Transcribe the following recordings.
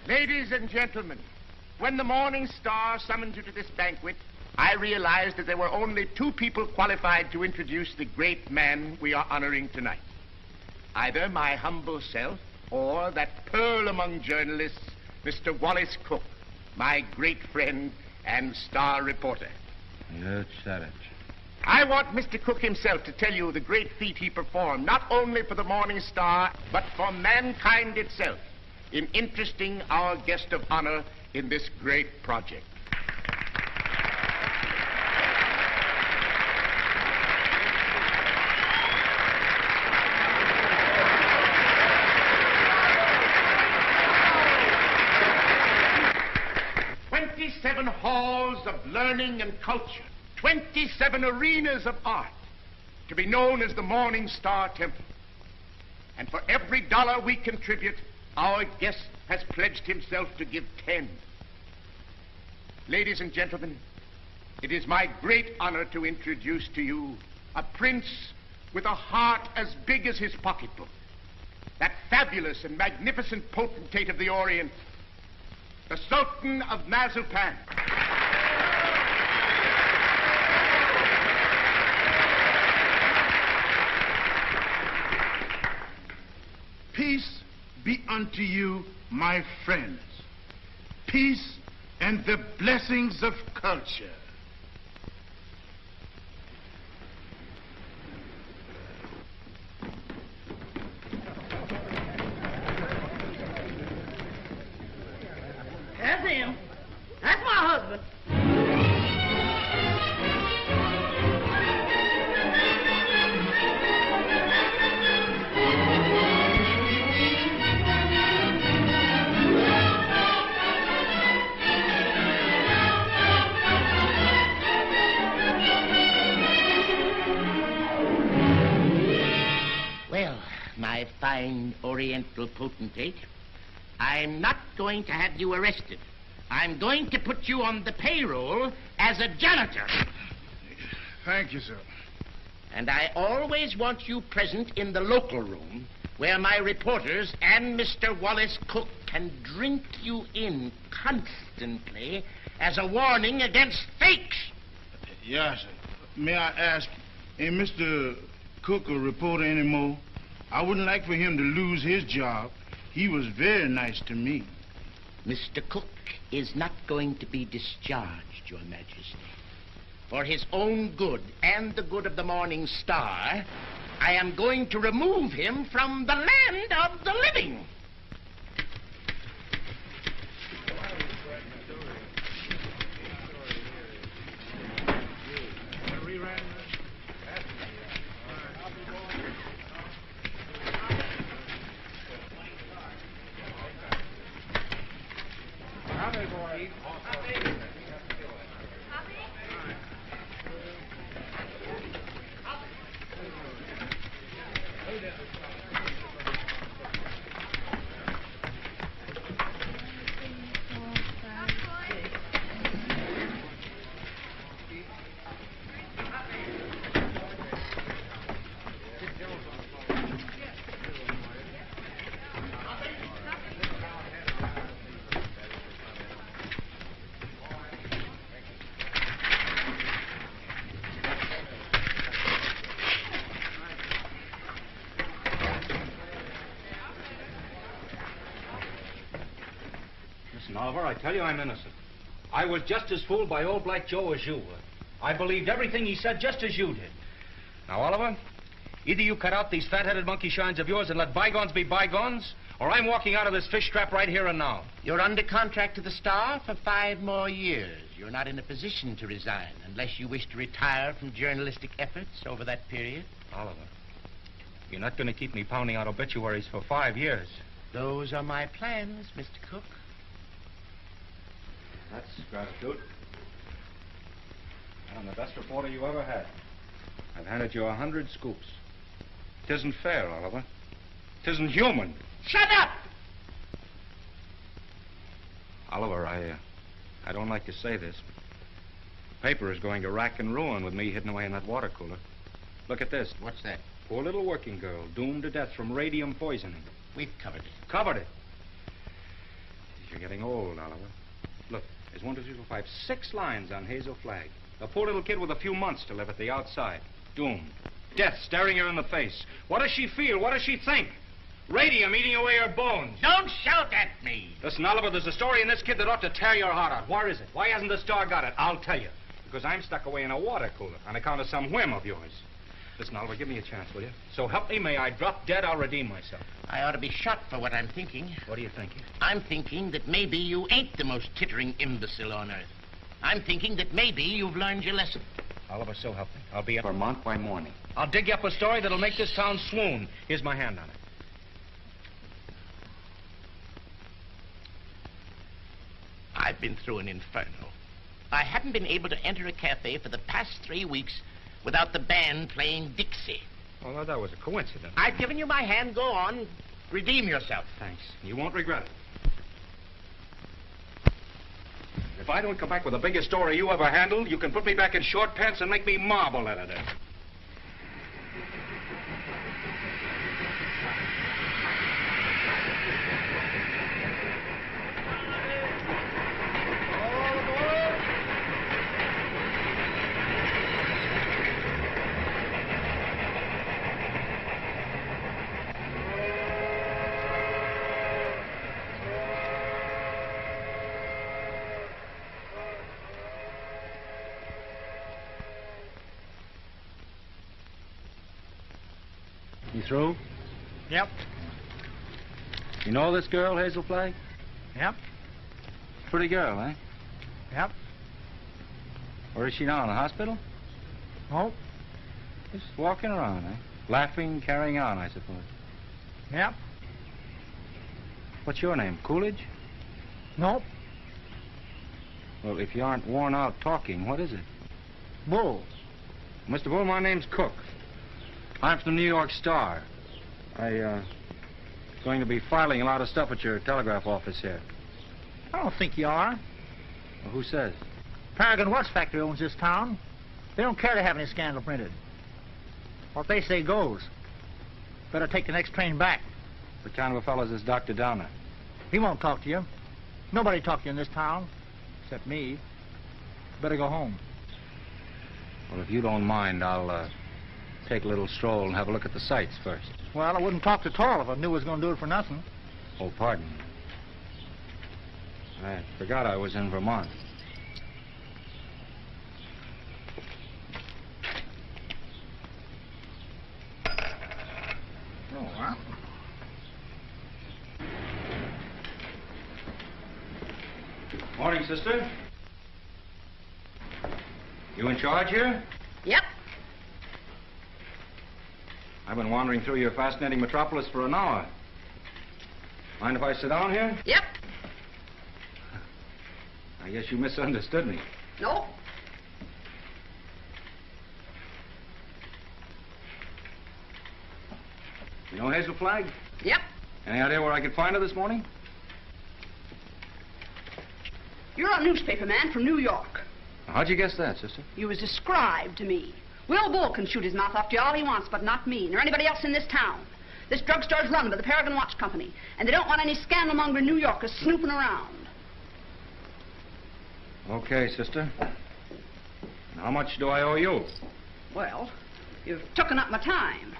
Ladies and gentlemen, when the Morning Star summoned you to this banquet, I realized that there were only two people qualified to introduce the great man we are honoring tonight. Either my humble self or that pearl among journalists, Mr. Wally Cook, my great friend and star reporter. You said it. I want Mr. Cook himself to tell you the great feat he performed, not only for the Morning Star, but for mankind itself, in interesting our guest of honor in this great project. "27 halls of learning and culture, 27 arenas of art, to be known as the Morning Star Temple. And for every dollar we contribute, our guest has pledged himself to give 10. Ladies and gentlemen, it is my great honor to introduce to you a prince with a heart as big as his pocketbook, that fabulous and magnificent potentate of the Orient, the Sultan of Mazulpan. Peace be unto you, my friends. Peace and the blessings of culture. That's him. That's my husband. Well, my fine Oriental potentate, I'm not going to have you arrested. I'm going to put you on the payroll as a janitor. Thank you, sir. And I always want you present in the local room where my reporters and Mr. Wallace Cook can drink you in constantly as a warning against fakes. Yes, sir. May I ask, ain't Mr. Cook a reporter anymore? I wouldn't like for him to lose his job. He was very nice to me. Mr. Cook is not going to be discharged, Your Majesty. For his own good and the good of the Morning Star, I am going to remove him from the land of the living. Oliver, I tell you I'm innocent. I was just as fooled by old Black Joe as you were. I believed everything he said just as you did. Now, Oliver, either you cut out these fat-headed monkey shines of yours and let bygones be bygones, or I'm walking out of this fish trap right here and now. You're under contract to the Star for 5 more years. You're not in a position to resign unless you wish to retire from journalistic efforts over that period. Oliver, you're not going to keep me pounding out obituaries for 5 years. Those are my plans, Mr. Cook. That's gratitude. I'm the best reporter you ever had. I've handed you 100 scoops. It isn't fair, Oliver. It isn't human. Shut up! Oliver, I don't like to say this, but the paper is going to rack and ruin with me hidden away in that water cooler. Look at this. What's that? Poor little working girl, doomed to death from radium poisoning. We've covered it. Covered it. You're getting old, Oliver. Look, there's 1, 2, 3, 4, 5, 6 lines on Hazel Flagg. A poor little kid with a few months to live at the outside. Doomed. Death staring her in the face. What does she feel? What does she think? Radium eating away her bones. Don't shout at me. Listen, Oliver, there's a story in this kid that ought to tear your heart out. Where is it? Why hasn't the Star got it? I'll tell you. Because I'm stuck away in a water cooler on account of some whim of yours. Listen, Oliver, give me a chance, will you? So help me, may I drop dead, I'll redeem myself. I ought to be shot for what I'm thinking. What are you thinking? I'm thinking that maybe you ain't the most tittering imbecile on earth. I'm thinking that maybe you've learned your lesson. Oliver, so help me. I'll be in Vermont by morning. I'll dig you up a story that'll make this town swoon. Here's my hand on it. I've been through an inferno. I haven't been able to enter a cafe for the past 3 weeks without the band playing Dixie. Well, that was a coincidence. I've given you my hand. Go on. Redeem yourself. Thanks. You won't regret it. If I don't come back with the biggest story you ever handled, you can put me back in short pants and make me marble editor. You through? Yep. You know this girl, Hazel Flagg? Yep. Pretty girl, eh? Yep. Where is she now, in the hospital? Nope. Just walking around, eh? Laughing, carrying on, I suppose. Yep. What's your name, Coolidge? Nope. Well, if you aren't worn out talking, what is it? Bull. Mr. Bull, my name's Cook. I'm from the New York Star. Going to be filing a lot of stuff at your telegraph office here. I don't think you are. Well, who says? Paragon Watch Factory owns this town. They don't care to have any scandal printed. What they say goes. Better take the next train back. What kind of a fellow is this Dr. Downer? He won't talk to you. Nobody talk to you in this town, except me. Better go home. Well, if you don't mind, I'll take a little stroll and have a look at the sights first. Well, I wouldn't talk at all if I knew I was going to do it for nothing. Oh, pardon me. I forgot I was in Vermont. Oh, well. Morning, sister. You in charge here? Yep. I've been wandering through your fascinating metropolis for an hour. Mind if I sit down here? Yep. I guess you misunderstood me. Nope. You know Hazel Flagg? Yep. Any idea where I could find her this morning? You're a newspaper man from New York. How'd you guess that, sister? You was described to me. Will Bull can shoot his mouth off to you all he wants, but not me, nor anybody else in this town. This drugstore's run by the Paragon Watch Company, and they don't want any scandalmonger New Yorkers snooping around. Okay, sister. And how much do I owe you? Well, you've taken up my time.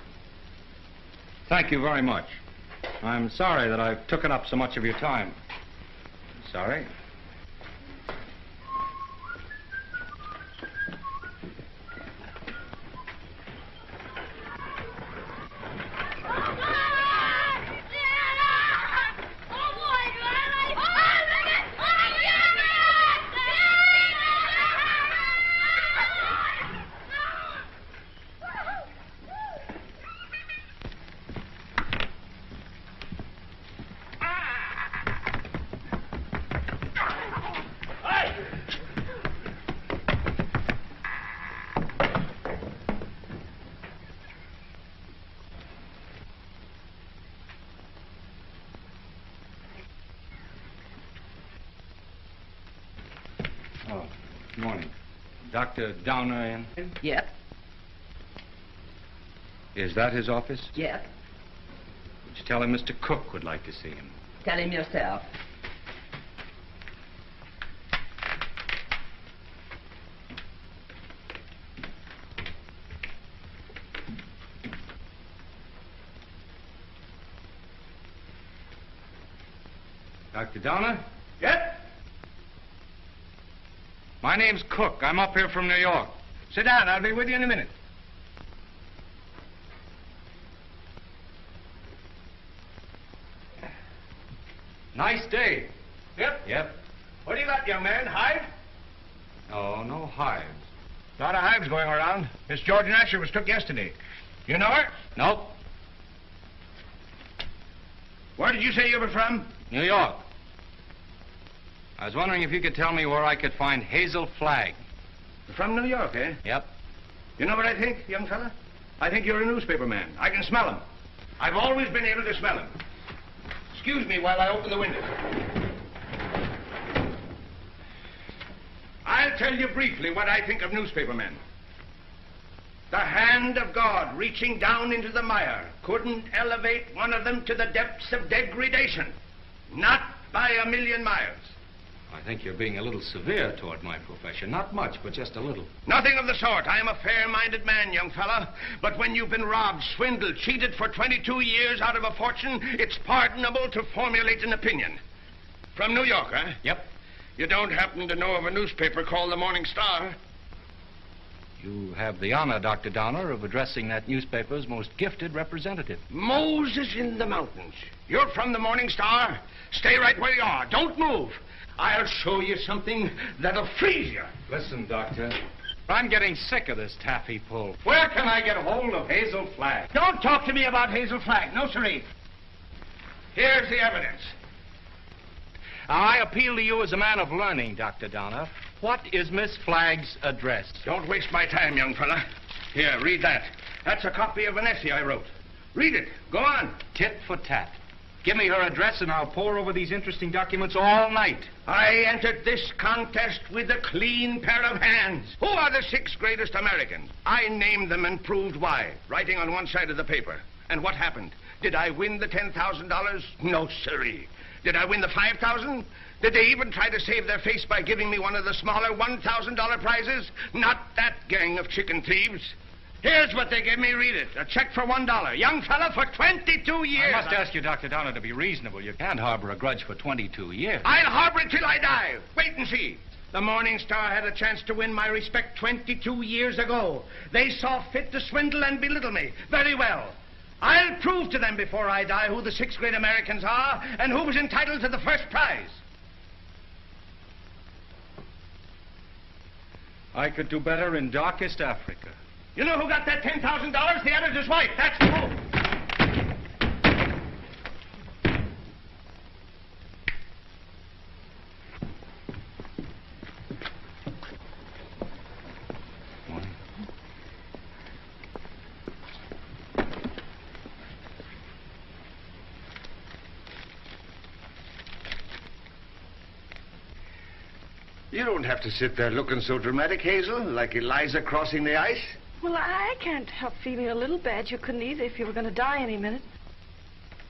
Thank you very much. I'm sorry that I've taken up so much of your time. Sorry. Oh, good morning. Dr. Downer in? Yep. Is that his office? Yep. Would you tell him Mr. Cook would like to see him? Tell him yourself. Dr. Donner? Yes? My name's Cook. I'm up here from New York. Sit down. I'll be with you in a minute. Nice day. Yep. Yep. What do you got, young man? Hive? Oh, no hives. A lot of hives going around. Miss George Asher was took yesterday. You know her? Nope. Where did you say you were from? New York. I was wondering if you could tell me where I could find Hazel Flagg. From New York, eh? Yep. You know what I think, young fella? I think you're a newspaper man. I can smell him. I've always been able to smell him. Excuse me while I open the window. I'll tell you briefly what I think of newspaper men. The hand of God reaching down into the mire couldn't elevate one of them to the depths of degradation. Not by a million miles. I think you're being a little severe toward my profession. Not much, but just a little. Nothing of the sort. I am a fair-minded man, young fella. But when you've been robbed, swindled, cheated for 22 years out of a fortune, it's pardonable to formulate an opinion. From New York, huh? Yep. You don't happen to know of a newspaper called the Morning Star? You have the honor, Dr. Donner, of addressing that newspaper's most gifted representative. Moses in the mountains. You're from the Morning Star? Stay right where you are. Don't move. I'll show you something that'll freeze you. Listen, Doctor. I'm getting sick of this taffy pull. Where can I get hold of Hazel Flagg? Don't talk to me about Hazel Flagg. No, sirree. Here's the evidence. I appeal to you as a man of learning, Dr. Donner. What is Miss Flagg's address? Don't waste my time, young fella. Here, read that. That's a copy of an essay I wrote. Read it. Go on. Tit for tat. Give me her address and I'll pore over these interesting documents all night. I entered this contest with a clean pair of hands. Who are the 6 greatest Americans? I named them and proved why, writing on one side of the paper. And what happened? Did I win the $10,000? No, sirree. Did I win the $5,000? Did they even try to save their face by giving me one of the smaller $1,000 prizes? Not that gang of chicken thieves. Here's what they gave me. Read it. A check for $1. Young fella, for 22 years. I must ask you, Dr. Donner, to be reasonable. You can't harbor a grudge for 22 years. I'll harbor it till I die. Wait and see. The Morning Star had a chance to win my respect 22 years ago. They saw fit to swindle and belittle me. Very well. I'll prove to them before I die who the 6 great Americans are and who was entitled to the first prize. I could do better in darkest Africa. You know who got that $10,000? The editor's wife. That's who. You don't have to sit there looking so dramatic, Hazel, like Eliza crossing the ice. Well, I can't help feeling a little bad. You couldn't either if you were going to die any minute.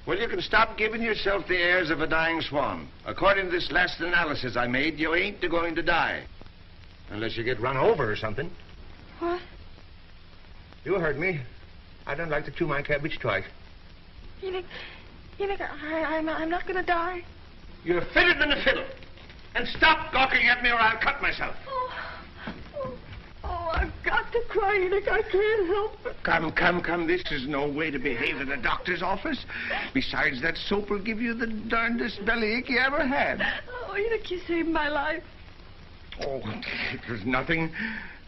Well, you can stop giving yourself the airs of a dying swan. According to this last analysis I made, you ain't going to die. Unless you get run over or something. What? You heard me. I don't like to chew my cabbage twice. You think I'm not going to die? You're fitter than a fiddle. And stop gawking at me or I'll cut myself. Oh, I've got to cry, Enoch. I can't help it. Come. This is no way to behave in a doctor's office. Besides, that soap will give you the darndest bellyache you ever had. Oh, Enoch, you saved my life. Oh, it was nothing.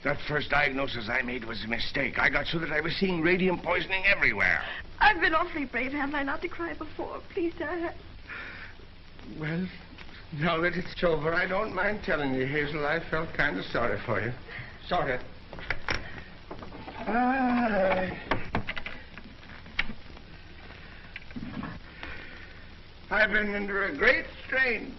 That first diagnosis I made was a mistake. I got so that I was seeing radium poisoning everywhere. I've been awfully brave, haven't I, not to cry before? Please, Dad. Well, now that it's over, I don't mind telling you, Hazel, I felt kind of sorry for you. Sort of. I've been under a great strain.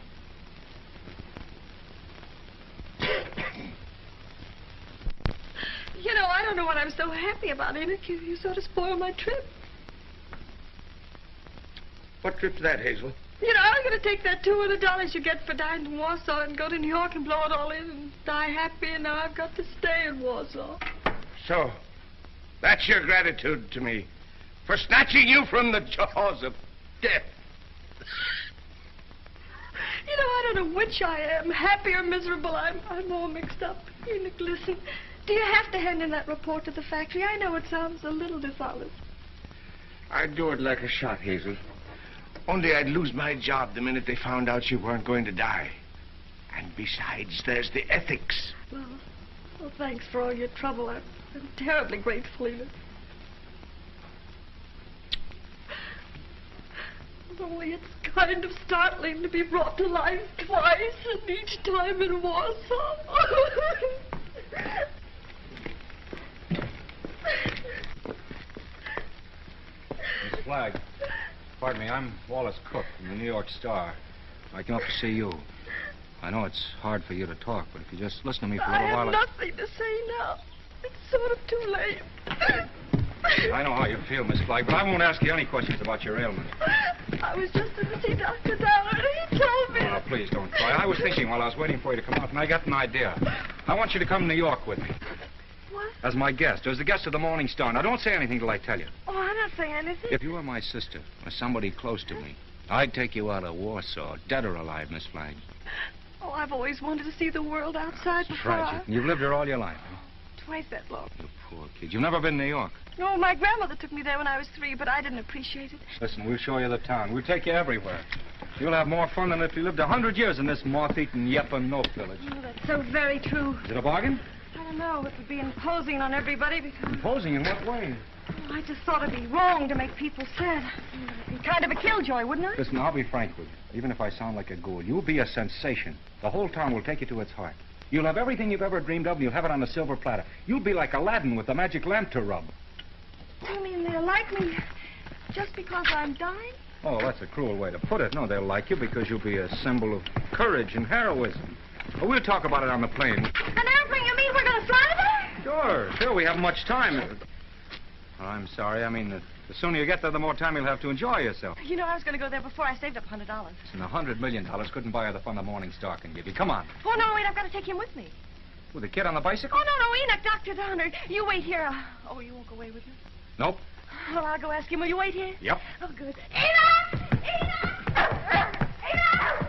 You know, I don't know what I'm so happy about, Enoch. You sort of spoiled my trip. What trip's that, Hazel? You know, I'm going to take that $200 you get for dying in Warsaw and go to New York and blow it all in and die happy, and now I've got to stay in Warsaw. So, that's your gratitude to me for snatching you from the jaws of death. don't know which I am, happy or miserable. I'm all mixed up. Enoch, listen. Do you have to hand in that report to the factory? I know it sounds a little dishonest. I'd do it like a shot, Hazel. Only I'd lose my job the minute they found out you weren't going to die. And besides, there's the ethics. Well, thanks for all your trouble. I'm terribly grateful, Enoch. Only it's kind of startling to be brought to life twice, and each time in Warsaw. Miss Flagg, pardon me, I'm Wally Cook from the New York Star. I came up to see you. I know it's hard for you to talk, but if you just listen to me for a little while... I have nothing to say now. It's sort of too late. I know how you feel, Miss Flagg, but I won't ask you any questions about your ailment. I was just in to see Dr. Downer, and he told me... Oh, please don't cry. I was thinking while I was waiting for you to come out, and I got an idea. I want you to come to New York with me. What? As my guest, as the guest of the Morning Star. Now, don't say anything till I tell you. Oh, I'm not saying anything. If you were my sister, or somebody close to me, I'd take you out of Warsaw, dead or alive, Miss Flagg. Oh, I've always wanted to see the world outside before. Tragic. You've lived here all your life, huh? Twice that long. You poor kid. You've never been to New York. No, my grandmother took me there when I was 3, but I didn't appreciate it. Listen, we'll show you the town. We'll take you everywhere. You'll have more fun than if you lived 100 years in this moth-eaten Yep-and-Nope village. Oh, that's so very true. Is it a bargain? I don't know. It would be imposing on everybody because... Imposing in what way? Oh, I just thought it'd be wrong to make people sad. It'd be kind of a killjoy, wouldn't I? Listen, I'll be frank with you. Even if I sound like a ghoul, you'll be a sensation. The whole town will take you to its heart. You'll have everything you've ever dreamed of, and you'll have it on a silver platter. You'll be like Aladdin with the magic lamp to rub. You mean they'll like me just because I'm dying? Oh, that's a cruel way to put it. No, they'll like you because you'll be a symbol of courage and heroism. Well, we'll talk about it on the plane. An airplane? You mean we're going to fly there? Sure, we haven't much time. Oh, I'm sorry. I mean, the sooner you get there, the more time you'll have to enjoy yourself. You know, I was going to go there before I saved up $100. And $100 million couldn't buy her the fun the Morning Star can give you. Come on. Oh, no, wait, I've got to take him with me. With the kid on the bicycle? Oh, no, Enoch, Dr. Downer. You wait here. Oh, you won't go away with him? Nope. Well, I'll go ask him. Will you wait here? Yep. Oh, good. Enoch! Enoch! Enoch!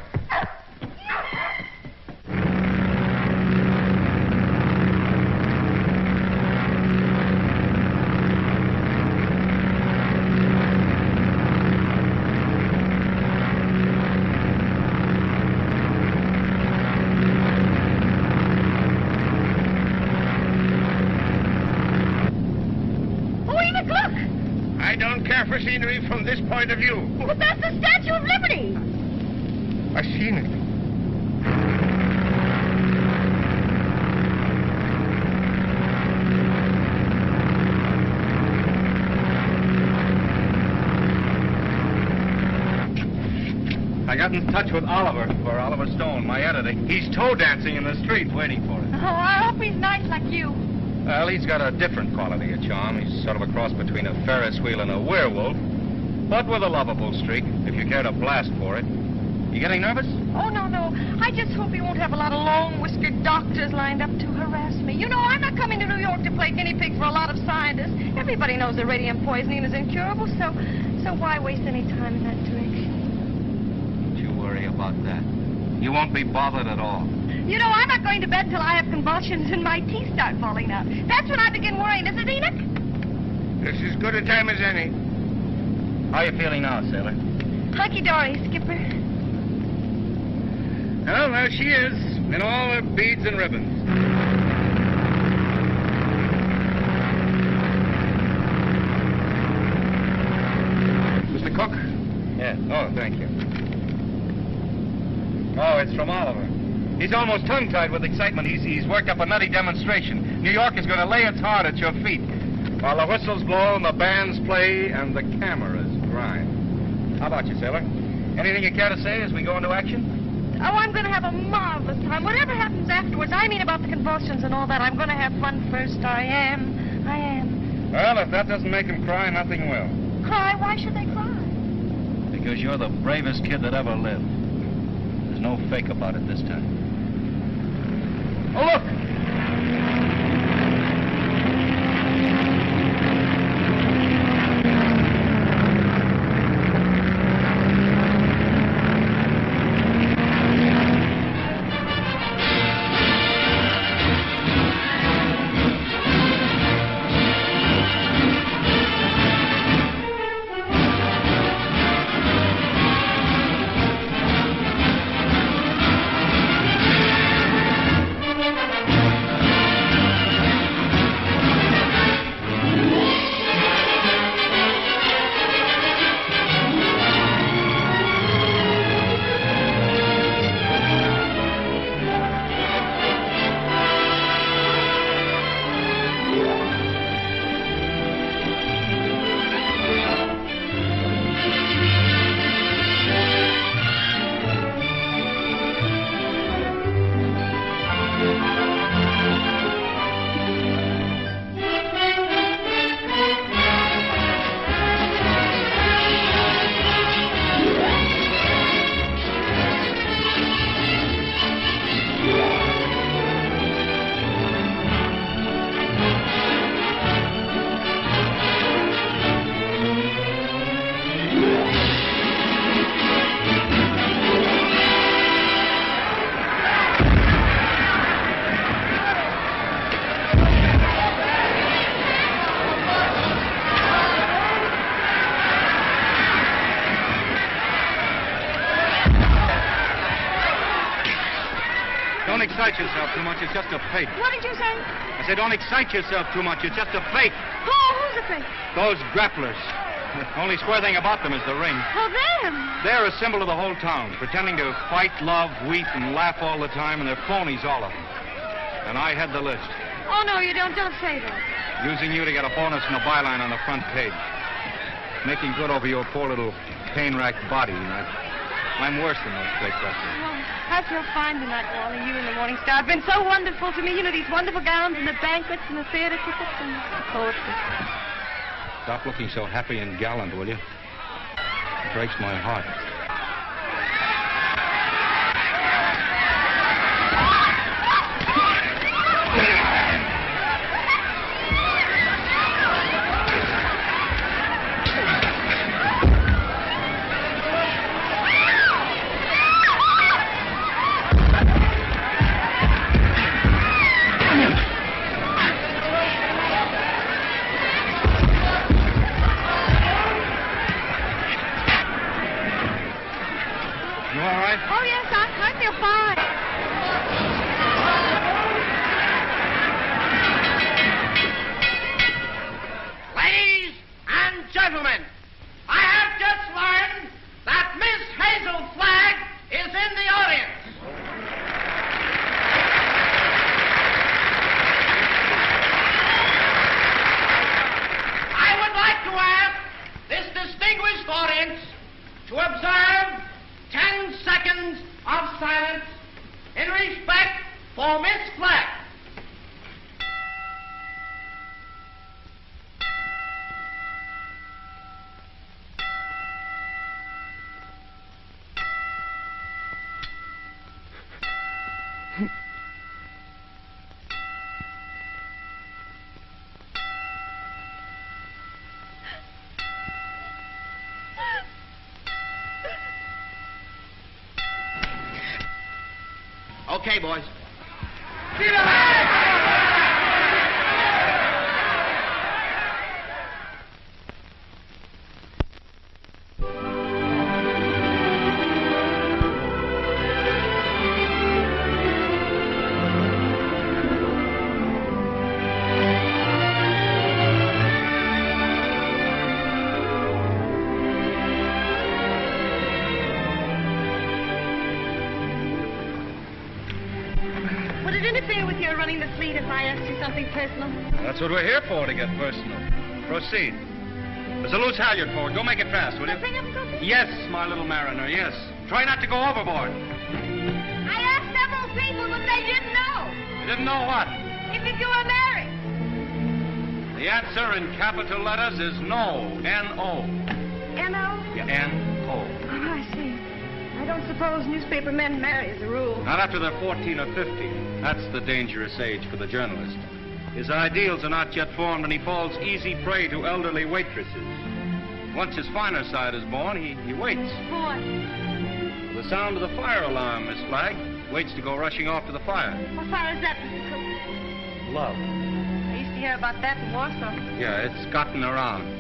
For scenery from this point of view. But that's the Statue of Liberty. I've seen it. I got in touch with Oliver Stone, my editor. He's toe dancing in the street waiting for us. Oh, I hope he's nice like you. Well, he's got a different quality of charm. He's sort of a cross between a Ferris wheel and a werewolf, but with a lovable streak, if you care to blast for it. You getting nervous? Oh, no. I just hope he won't have a lot of long-whiskered doctors lined up to harass me. You know, I'm not coming to New York to play guinea pig for a lot of scientists. Everybody knows that radium poisoning is incurable, so why waste any time in that direction? Don't you worry about that. You won't be bothered at all. You know, I'm not going to bed until I have convulsions and my teeth start falling out. That's when I begin worrying, isn't it, Enoch? This is as good a time as any. How are you feeling now, sailor? Hunky-dory, Skipper. Well, there she is, in all her beads and ribbons. Mr. Cook? Yes. Oh, thank you. Oh, it's from Oliver. He's almost tongue-tied with excitement. He's worked up a nutty demonstration. New York is going to lay its heart at your feet while the whistles blow and the bands play and the cameras grind. How about you, sailor? Anything you care to say as we go into action? Oh, I'm going to have a marvelous time. Whatever happens afterwards, I mean about the convulsions and all that, I'm going to have fun first. I am. Well, if that doesn't make him cry, nothing will. Cry? Why should they cry? Because you're the bravest kid that ever lived. There's no fake about it this time. Oh, look! don't excite yourself too much. It's just a fake. What did you say? I said, don't excite yourself too much. It's just a fake. Who's the fake? Those grapplers. The only square thing about them is the ring. Oh, them. They're a symbol of the whole town, pretending to fight, love, weep, and laugh all the time, and they're phonies, all of them. And I had the list. Oh, no, you don't. Don't say that. Using you to get a bonus and a byline on the front page. Making good over your poor little pain-racked body. I'm worse than those fake wrestlers. Oh, I feel fine tonight, Wally. You and the Morning Star have been so wonderful to me. You know, these wonderful gowns and the banquets and the theater tickets and the poetry. Stop looking so happy and gallant, will you? It breaks my heart. Oh, yes, I feel fine. Ladies and gentlemen, I have just learned that Miss Hazel Flagg is in the audience. I would like to ask this distinguished audience to observe 10 seconds of silence in respect for Miss Flagg. Okay, boys. Running the fleet if I asked you something personal? That's what we're here for, to get personal. Proceed. There's a loose halyard forward. Go make it fast, will you? Something up, something? Yes, my little mariner, yes. Try not to go overboard. I asked several people, but they didn't know. You didn't know what? If you were married. The answer in capital letters is no. N-O. N-O? Yeah, N-O. Oh, I see. I don't suppose newspaper men marry as a rule. Not after they're 14 or 15. That's the dangerous age for the journalist. His ideals are not yet formed, and he falls easy prey to elderly waitresses. Once his finer side is born, he waits. For what? For the sound of the fire alarm, Miss Flagg. Waits to go rushing off to the fire. What fire is that, Mr. Cook? Love. I used to hear about that in Warsaw. Yeah, it's gotten around.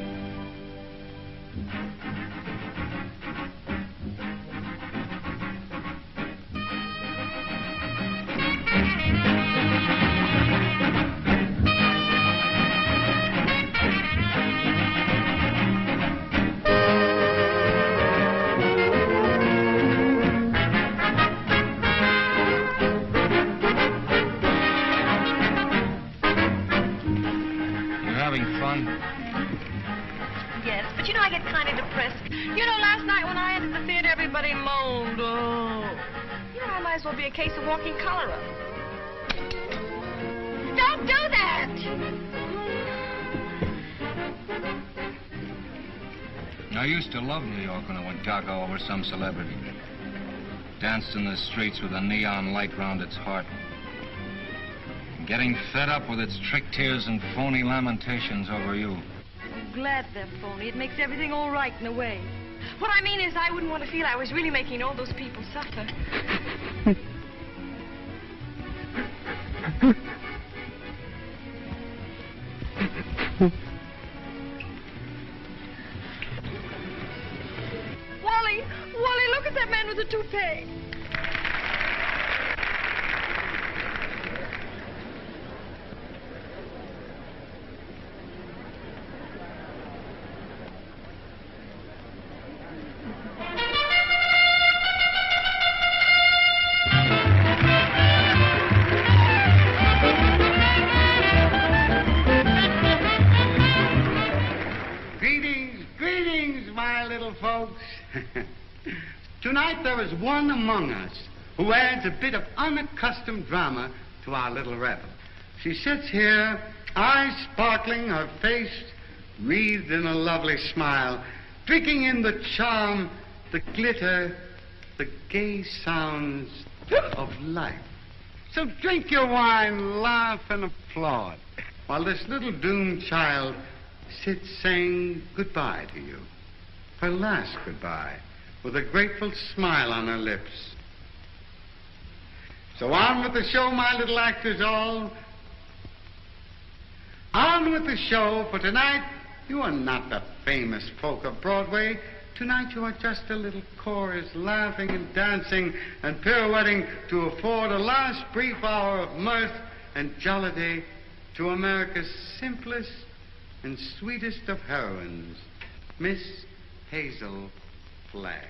Be a case of walking cholera. Don't do that! I used to love New York when I went gaga over some celebrity. Danced in the streets with a neon light round its heart. Getting fed up with its trick tears and phony lamentations over you. I'm glad they're phony. It makes everything all right in a way. What I mean is I wouldn't want to feel I was really making all those people suffer. Wally, look at that man with the toupee. folks. Tonight there is one among us who adds a bit of unaccustomed drama to our little revel. She sits here, eyes sparkling, her face wreathed in a lovely smile, drinking in the charm, the glitter, the gay sounds of life. So drink your wine, laugh, and applaud, while this little doomed child sits saying goodbye to you. Her last goodbye, with a grateful smile on her lips. So on with the show, my little actors all. On with the show, for tonight you are not the famous folk of Broadway. Tonight you are just a little chorus, laughing and dancing and pirouetting to afford a last brief hour of mirth and jollity to America's simplest and sweetest of heroines, Miss Hazel Flagg.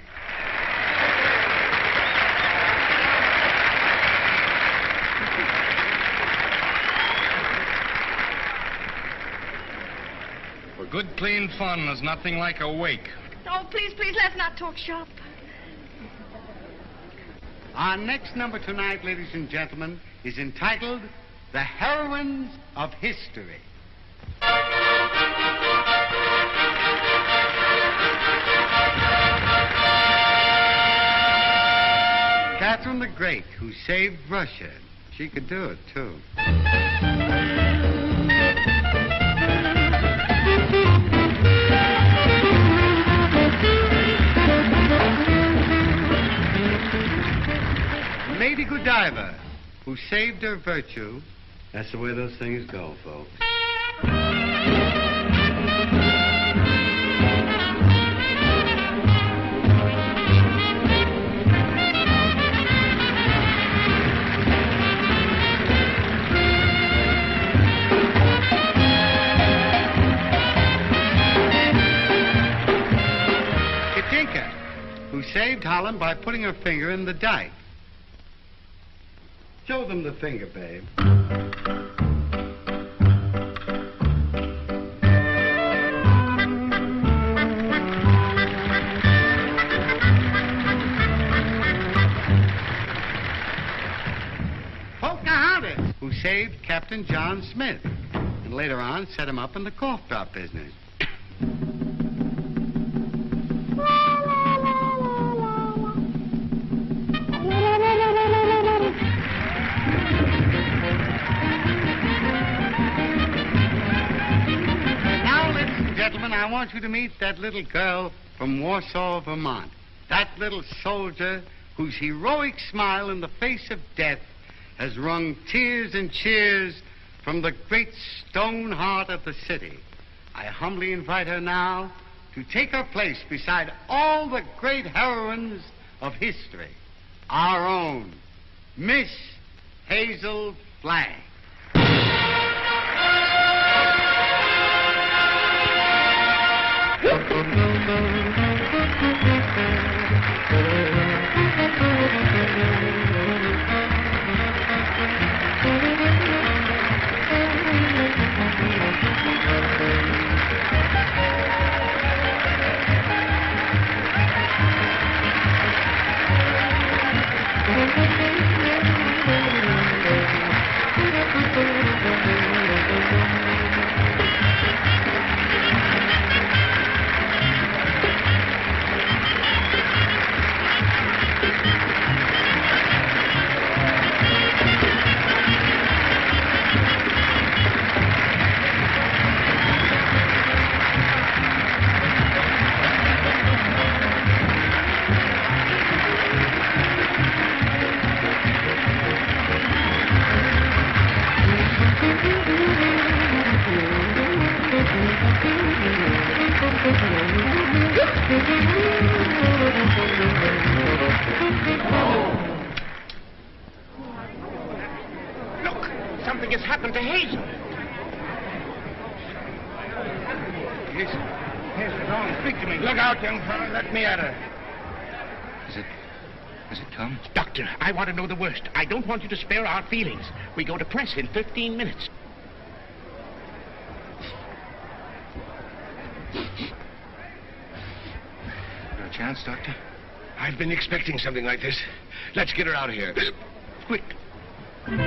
For good, clean fun, there's nothing like a wake. Oh, please, please, let's not talk shop. Our next number tonight, ladies and gentlemen, is entitled The Heroines of History. Catherine the Great, who saved Russia. She could do it, too. Lady Godiva, who saved her virtue. That's the way those things go, folks. Katinka, who saved Holland by putting her finger in the dike. Show them the finger, babe. Pocahontas, who saved Captain John Smith, and later on set him up in the cough drop business. I want you to meet that little girl from Warsaw, Vermont. That little soldier whose heroic smile in the face of death has wrung tears and cheers from the great stone heart of the city. I humbly invite her now to take her place beside all the great heroines of history. Our own Miss Hazel Flagg. Something has happened to Hazel. Hazel, darling, speak to me. Look out, young fellow. Let me at her. Has it come? Doctor, I want to know the worst. I don't want you to spare our feelings. We go to press in 15 minutes. chance, Doctor? I've been expecting something like this. Let's get her out of here. Quick. Please,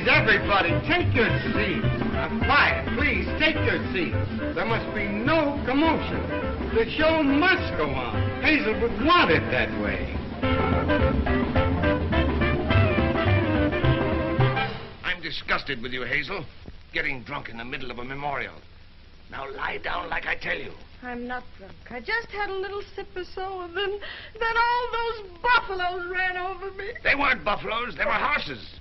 everybody, take your seats. Now, quiet, please, take your seats. There must be no commotion. The show must go on. Hazel would want it that way. I'm disgusted with you, Hazel. Getting drunk in the middle of a memorial. Now lie down like I tell you. I'm not drunk. I just had a little sip or so, and then all those buffaloes ran over me. They weren't buffaloes, they were horses.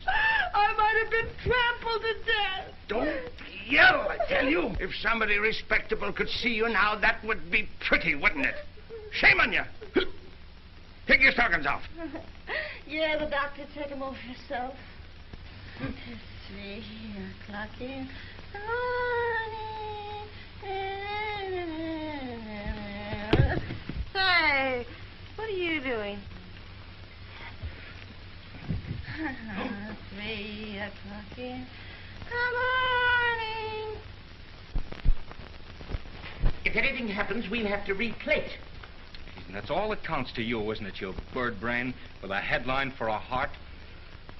I might have been trampled to death. Don't yell, I tell you. If somebody respectable could see you now, that would be pretty, wouldn't it? Shame on you. Take your stockings off. Yeah, the doctor took them off herself. 3 o'clock in the morning. Hey, what are you doing? 3 o'clock in the morning. If anything happens, we'll have to replate. And that's all that counts to you, isn't it, you bird brain with a headline for a heart?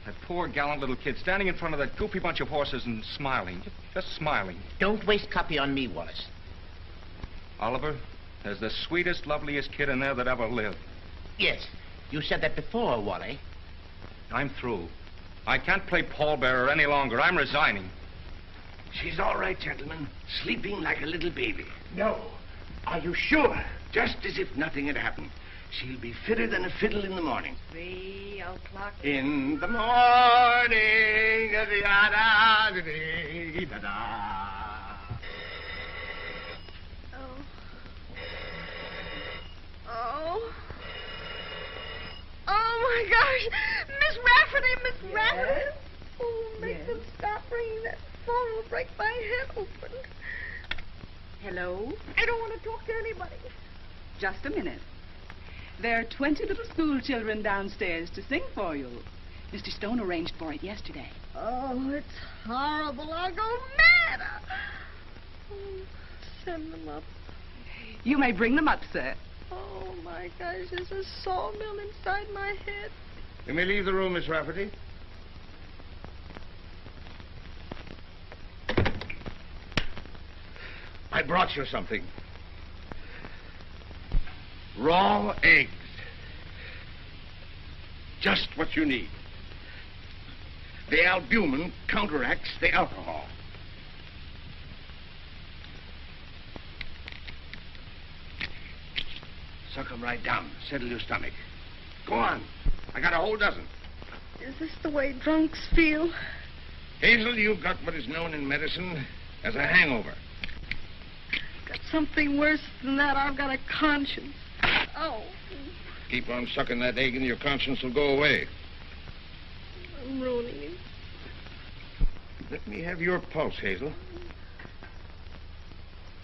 That poor, gallant little kid standing in front of that goofy bunch of horses and smiling. Just smiling. Don't waste copy on me, Wallace. Oliver, there's the sweetest, loveliest kid in there that ever lived. Yes, you said that before, Wally. I'm through. I can't play pallbearer any longer. I'm resigning. She's all right, gentlemen. Sleeping like a little baby. No. Are you sure? Just as if nothing had happened. She'll be fitter than a fiddle in the morning. 3 o'clock in the morning. Oh, my gosh. Miss Rafferty. Oh, make them stop ringing that phone. It'll break my head open. Hello? I don't want to talk to anybody. Just a minute. There are 20 little school children downstairs to sing for you. Mr. Stone arranged for it yesterday. Oh, it's horrible. I'll go mad. Oh, send them up. You may bring them up, sir. Oh, my gosh, there's a sawmill inside my head. You may leave the room, Miss Rafferty. I brought you something. Raw eggs. Just what you need. The albumin counteracts the alcohol. Suck them right down. Settle your stomach. Go on. I got a whole dozen. Is this the way drunks feel? Hazel, you've got what is known in medicine as a hangover. Got something worse than that. I've got a conscience. Oh. Keep on sucking that egg and your conscience will go away. I'm ruining it. Let me have your pulse, Hazel.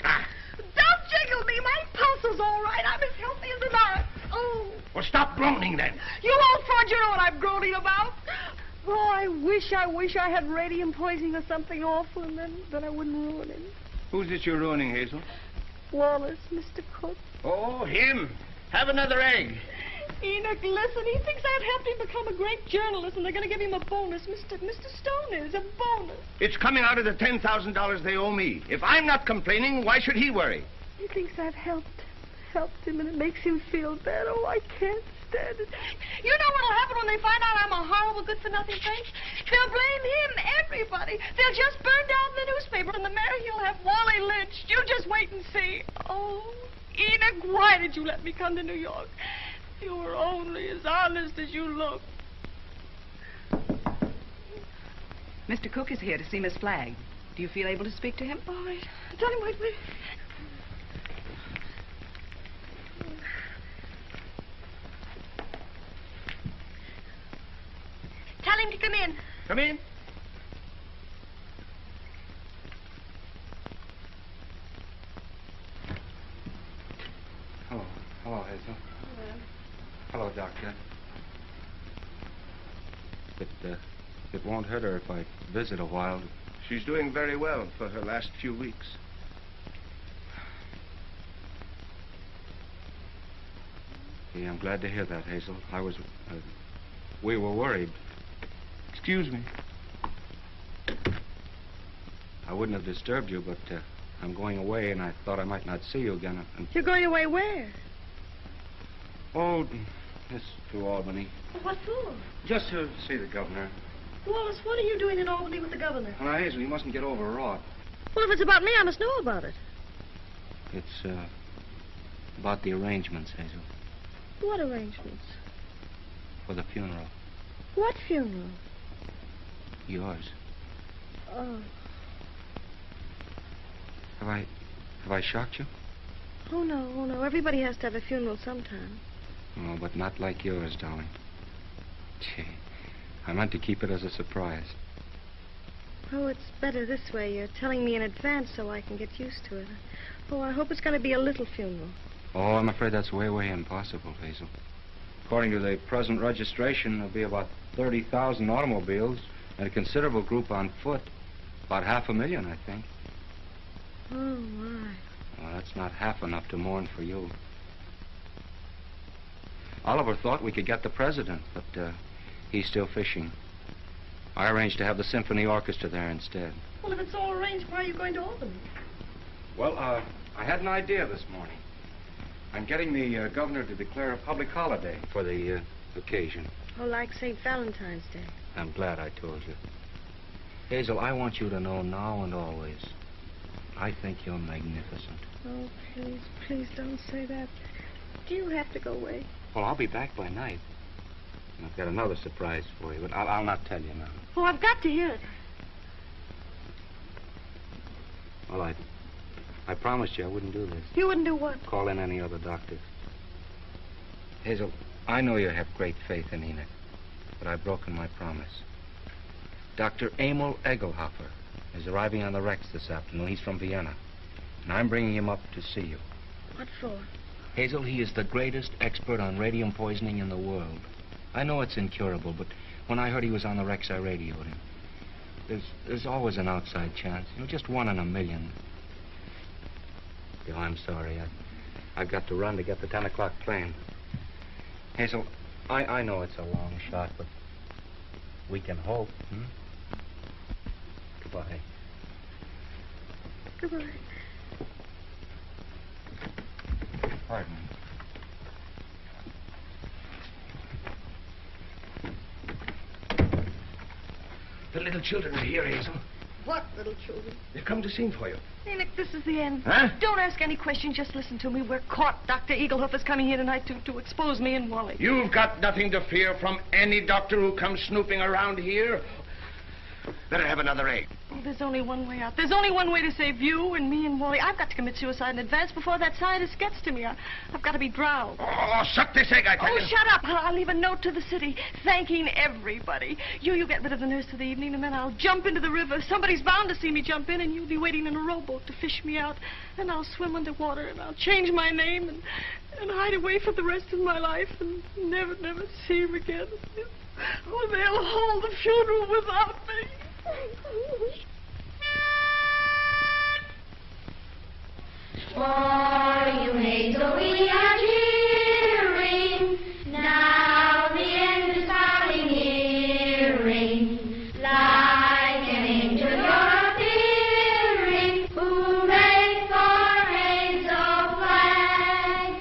Don't jiggle me. My pulse is all right. I'm as healthy as an ox. Oh. Well, stop groaning then. You old fraud, you know what I'm groaning about. Oh, I wish I had radium poisoning or something awful, and then I wouldn't ruin him. Who's it you're ruining, Hazel? Wallace, Mr. Cook. Oh, him. Have another egg. Enoch, listen, he thinks I've helped him become a great journalist, and they're going to give him a bonus. Mr. Stone is a bonus. It's coming out of the $10,000 they owe me. If I'm not complaining, why should he worry? He thinks I've helped him, and it makes him feel bad. Oh, I can't stand it. You know what'll happen when they find out I'm a horrible, good-for-nothing face? They'll blame him, everybody. They'll just burn down the newspaper, and the mayor, he'll have Wally lynched. You just wait and see. Oh, Enoch, why did you let me come to New York? You were only as honest as you look. Mr. Cook is here to see Miss Flagg. Do you feel able to speak to him? All right. Tell him, wait. Tell him to come in. Come in. Hello, Hazel. Hello, Doctor. It won't hurt her if I visit a while. She's doing very well for her last few weeks. See, I'm glad to hear that, Hazel. We were worried. Excuse me. I wouldn't have disturbed you, but I'm going away, and I thought I might not see you again. You're going away where? Oh, it's to Albany. What for? Just to see the governor. Wallace, what are you doing in Albany with the governor? Now, Hazel, you mustn't get overwrought. Well, if it's about me, I must know about it. It's about the arrangements, Hazel, What arrangements? for the funeral. What funeral? Yours. Oh. Have I shocked you? Oh, no. Everybody has to have a funeral sometime. Oh, but not like yours, darling. Gee, I meant to keep it as a surprise. Oh, it's better this way. You're telling me in advance so I can get used to it. Oh, I hope it's going to be a little funeral. Oh, I'm afraid that's way, way impossible, Hazel. According to the present registration, there'll be about 30,000 automobiles and a considerable group on foot. About 500,000, I think. Oh, my. Well, that's not half enough to mourn for you. Oliver thought we could get the president, but he's still fishing. I arranged to have the symphony orchestra there instead. Well, if it's all arranged, why are you going to Albany? Well, I had an idea this morning. I'm getting the governor to declare a public holiday for the occasion. Oh, like St. Valentine's Day. I'm glad I told you. Hazel, I want you to know now and always, I think you're magnificent. Oh, please don't say that. Do you have to go away? Well, I'll be back by night. And I've got another surprise for you, but I'll not tell you now. Oh, I've got to hear it. Well, I promised you I wouldn't do this. You wouldn't do what? Call in any other doctors. Hazel, I know you have great faith in Enoch, but I've broken my promise. Dr. Emil Egelhofer is arriving on the Rex this afternoon. He's from Vienna, and I'm bringing him up to see you. What for? Hazel, he is the greatest expert on radium poisoning in the world. I know it's incurable, but when I heard he was on the Rex, I radioed him. There's always an outside chance. Just 1 in a million. Oh, I'm sorry. I've got to run to get the 10 o'clock plane. Hazel, I know it's a long shot, but we can hope. Goodbye. Goodbye. Pardon me. The little children are here, Hazel. What little children? They've come to sing for you. Enoch, this is the end. Huh? Don't ask any questions. Just listen to me. We're caught. Dr. Egelhofer's coming here tonight to expose me and Wally. You've got nothing to fear from any doctor who comes snooping around here. Better have another egg. Oh, there's only one way out. There's only one way to save you and me and Wally. I've got to commit suicide in advance before that scientist gets to me. I've got to be drowned. Oh, suck this egg, I tell you. Oh, shut up. I'll leave a note to the city thanking everybody. You get rid of the nurse for the evening, and then I'll jump into the river. Somebody's bound to see me jump in, and you'll be waiting in a rowboat to fish me out. And I'll swim underwater, and I'll change my name and hide away for the rest of my life and never see him again. Oh, they'll hold the funeral without me. For you, Hazel, we are cheering. Now the end is finally nearing. Like an angel you're appearing. Hooray for Hazel Flagg.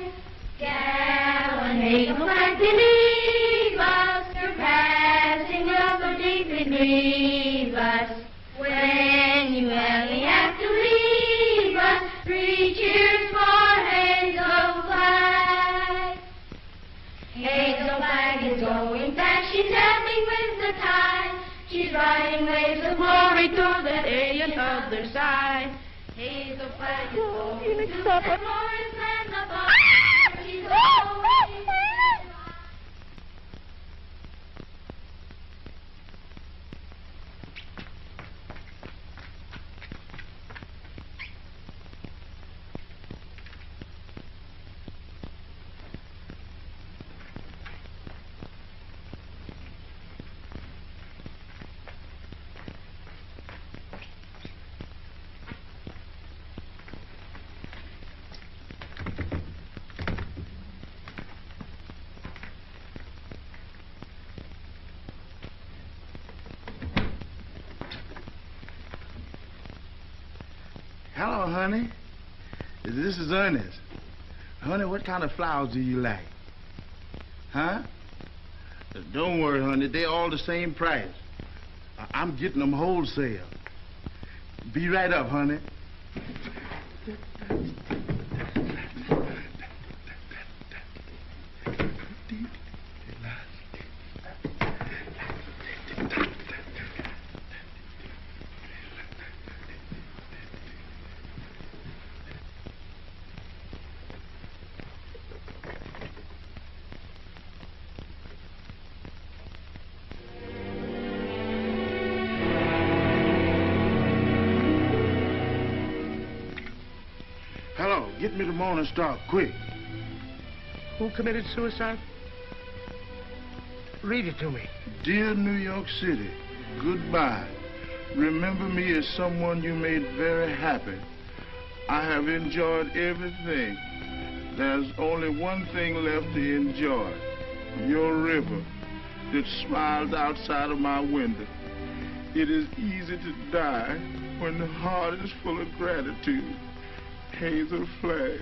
Gallant Hazel Flagg, believe us. Your passing will so deeply grieve us. When you only have to leave us, 3 cheers for Hazel Flagg. Hazel Flagg is going fast, she's ebbing with the tide. She's riding waves of glory to the alien other side. Hazel Flagg is going to the glorious land above. She's going. Hello, honey. This is Ernest. Honey, what kind of flowers do you like? Huh? Don't worry, honey. They're all the same price. I'm getting them wholesale. Be right up, honey. Hello, get me the Morning Star, quick. Who committed suicide? Read it to me. Dear New York City, goodbye. Remember me as someone you made very happy. I have enjoyed everything. There's only one thing left to enjoy. Your river that smiles outside of my window. It is easy to die when the heart is full of gratitude. Hazel Flagg.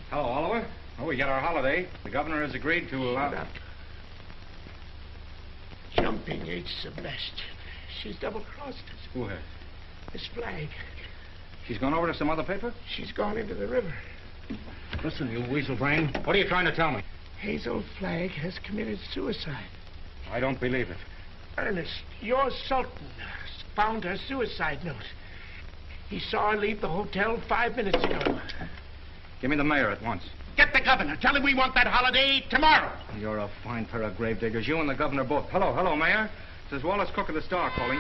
Hello, Oliver. Oh, we got our holiday. The governor has agreed to allow... Shut up. Jumping H. Sebastian. She's double-crossed us. Who has? Miss Flagg. She's gone over to some other paper? She's gone into the river. Listen, you weasel brain. What are you trying to tell me? Hazel Flagg has committed suicide. I don't believe it. Ernest, your Sultan found her suicide note. He saw her leave the hotel 5 minutes ago. Give me the mayor at once. Get the governor. Tell him we want that holiday tomorrow. You're a fine pair of gravediggers. You and the governor both. Hello, Mayor. This is Wallace Cook of the Star calling.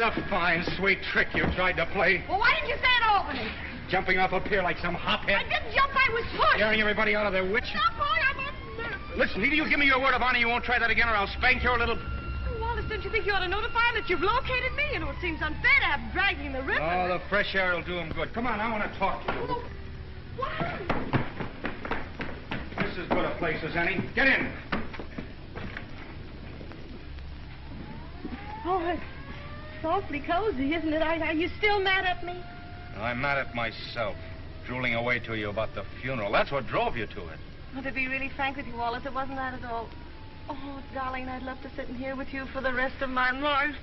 A fine, sweet trick you tried to play. Well, why didn't you say it Albany? Jumping off up here like some hophead. I didn't jump, I was pushed. Scaring everybody out of their wits. Stop, boy, I'm nervous. Listen, either you give me your word of honor you won't try that again or I'll spank your little... Oh, Wallace, don't you think you ought to notify him that you've located me? You know, it seems unfair to have him dragging the river. Oh, the fresh air will do him good. Come on, I want to talk to you. Oh, why? This is as good a place as any. Get in. Oh, it's awfully cozy, isn't it? Are you still mad at me? I'm mad at myself, drooling away to you about the funeral. That's what drove you to it. Well, to be really frank with you, Wallace, it wasn't that at all. Oh, darling, I'd love to sit in here with you for the rest of my life.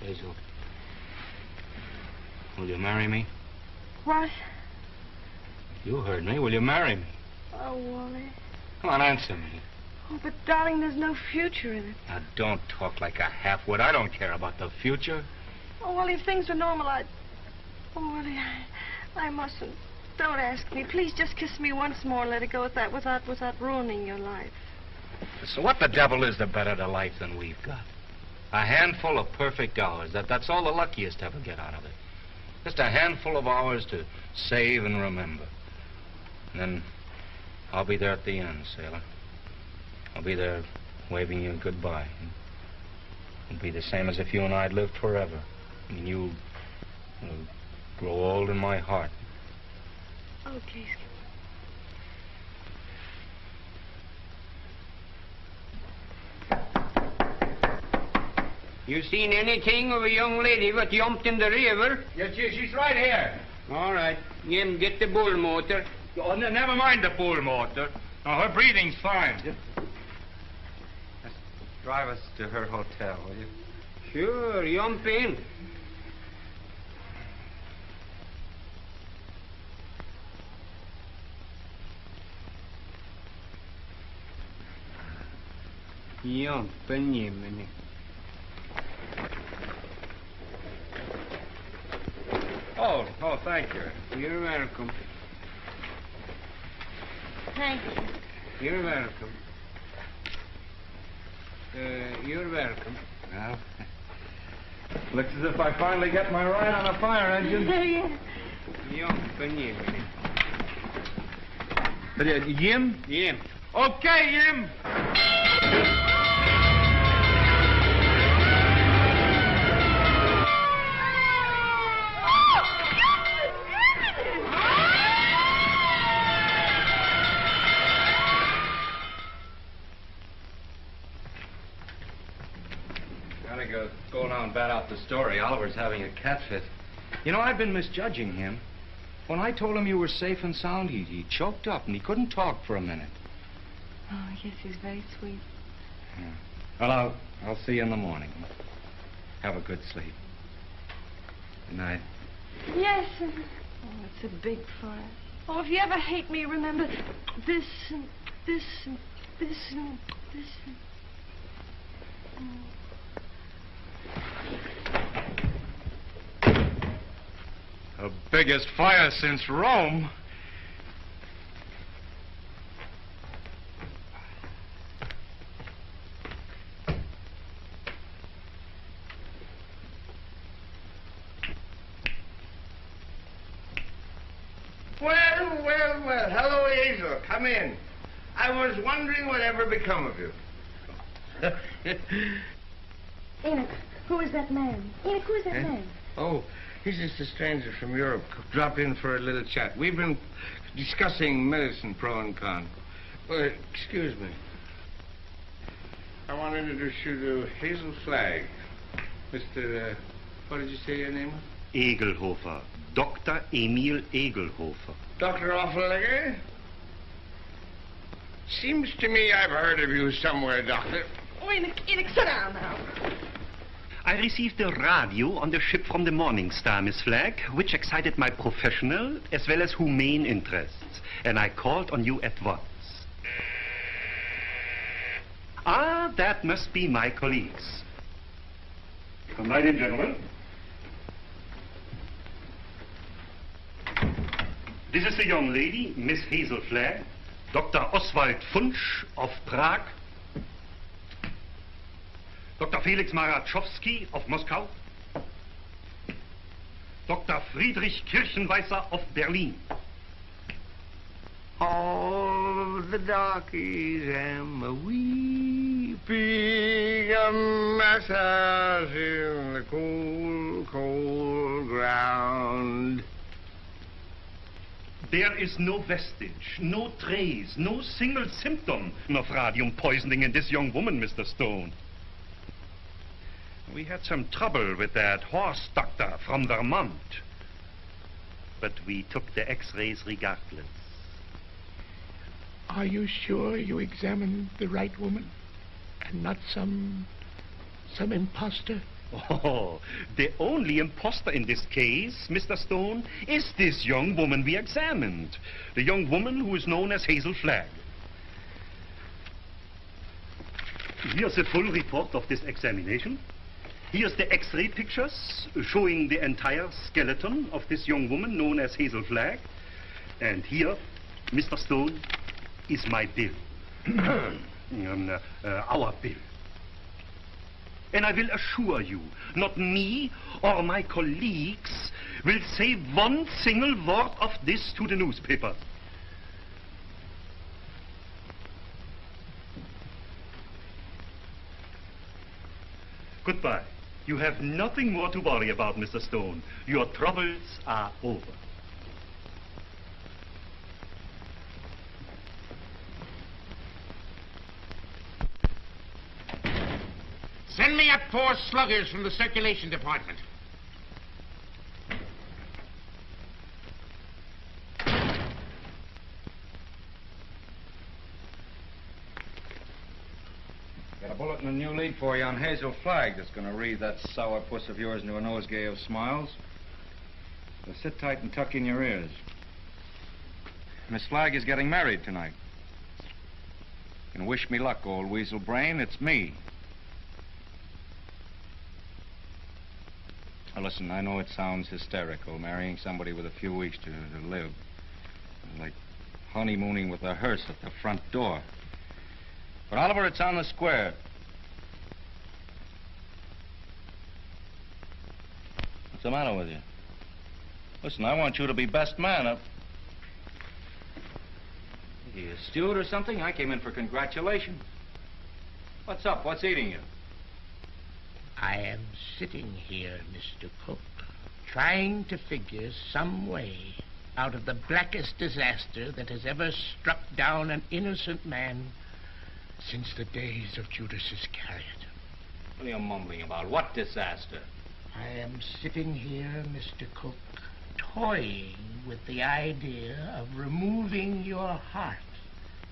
Hazel, will you marry me? What? You heard me. Will you marry me? Oh, Wally. Come on, answer me. Oh, but, darling, there's no future in it. Now, don't talk like a half-wit. I don't care about the future. Oh, Wally, if things were normal, I'd... Oh, Wally, I mustn't. Don't ask me. Please just kiss me once more and let it go at that without ruining your life. So what the devil is the better to life than we've got? A handful of perfect hours. That's all the luckiest ever get out of it. Just a handful of hours to save and remember. And then I'll be there at the end, sailor. I'll be there waving you goodbye. It'll be the same as if you and I'd lived forever. And you'll grow old in my heart. Okay, Skipper. You seen anything of a young lady what jumped in the river? Yes, she's right here. All right. Jim, get the bull motor. Oh, never mind the pool motor. No, her breathing's fine. Just drive us to her hotel, will you? Sure, jump in. Jump in, Jiminy. Oh, thank you. You're welcome. Thank you. You're welcome. You're welcome. Well, looks as if I finally get my ride on a fire engine. Jump in, Jiminy. Jim? Jim. Okay, Jim. Go now and bat out the story. Oliver's having a cat fit. You know, I've been misjudging him. When I told him you were safe and sound, he choked up and he couldn't talk for a minute. Oh, yes, he's very sweet. Yeah. Well, I'll see you in the morning. Have a good sleep. Good night. Yes. Oh, it's a big fire. Oh, if you ever hate me, remember this and this and this and this and... Oh. The biggest fire since Rome. Well. Hello, Hazel. Come in. I was wondering whatever become of you. Enoch, who is that man? Enoch, who is that man? Oh, he's just a stranger from Europe. Drop in for a little chat. We've been discussing medicine, pro and con. Well, excuse me. I want to introduce you to Hazel Flagg. Mr. What did you say your name was? Egelhofer. Dr. Emil Egelhofer. Dr. Offenlegger? Seems to me I've heard of you somewhere, Doctor. Oh, Enoch, sit down now. I received a radio on the ship from the Morning Star, Miss Flagg, which excited my professional as well as humane interests, and I called on you at once. Ah, that must be my colleagues. Come right in, gentlemen. This is the young lady, Miss Hazel Flagg, Dr. Oswald Funsch of Prague, Dr. Felix Marachowski of Moscow, Dr. Friedrich Kirchenweißer of Berlin. All the darkies am weeping a massage in the cold, cold ground. There is no vestige, no trace, no single symptom of radium poisoning in this young woman, Mr. Stone. We had some trouble with that horse doctor from Vermont, but we took the x-rays regardless. Are you sure you examined the right woman and not some imposter? Oh, the only imposter in this case, Mr. Stone, is this young woman we examined. The young woman who is known as Hazel Flagg. Here's a full report of this examination. Here's the x-ray pictures showing the entire skeleton of this young woman known as Hazel Flagg. And here, Mr. Stone, is my bill. our bill. And I will assure you, not me or my colleagues will say one single word of this to the newspaper. Goodbye. You have nothing more to worry about, Mr. Stone. Your troubles are over. Send me up 4 sluggers from the circulation department. Got a bulletin and a new lead for you on Hazel Flagg that's going to read that sourpuss of yours into a nosegay of smiles. So sit tight and tuck in your ears. Miss Flagg is getting married tonight. You can wish me luck, old weasel brain. It's me. Now, listen, I know it sounds hysterical, marrying somebody with a few weeks to live. Like honeymooning with a hearse at the front door. But, Oliver, it's on the square. What's the matter with you? Listen, I want you to be best man of... You a steward or something? I came in for congratulations. What's up? What's eating you? I am sitting here, Mr. Cook, trying to figure some way out of the blackest disaster that has ever struck down an innocent man since the days of Judas Iscariot. What are you mumbling about? What disaster? I am sitting here, Mr. Cook, toying with the idea of removing your heart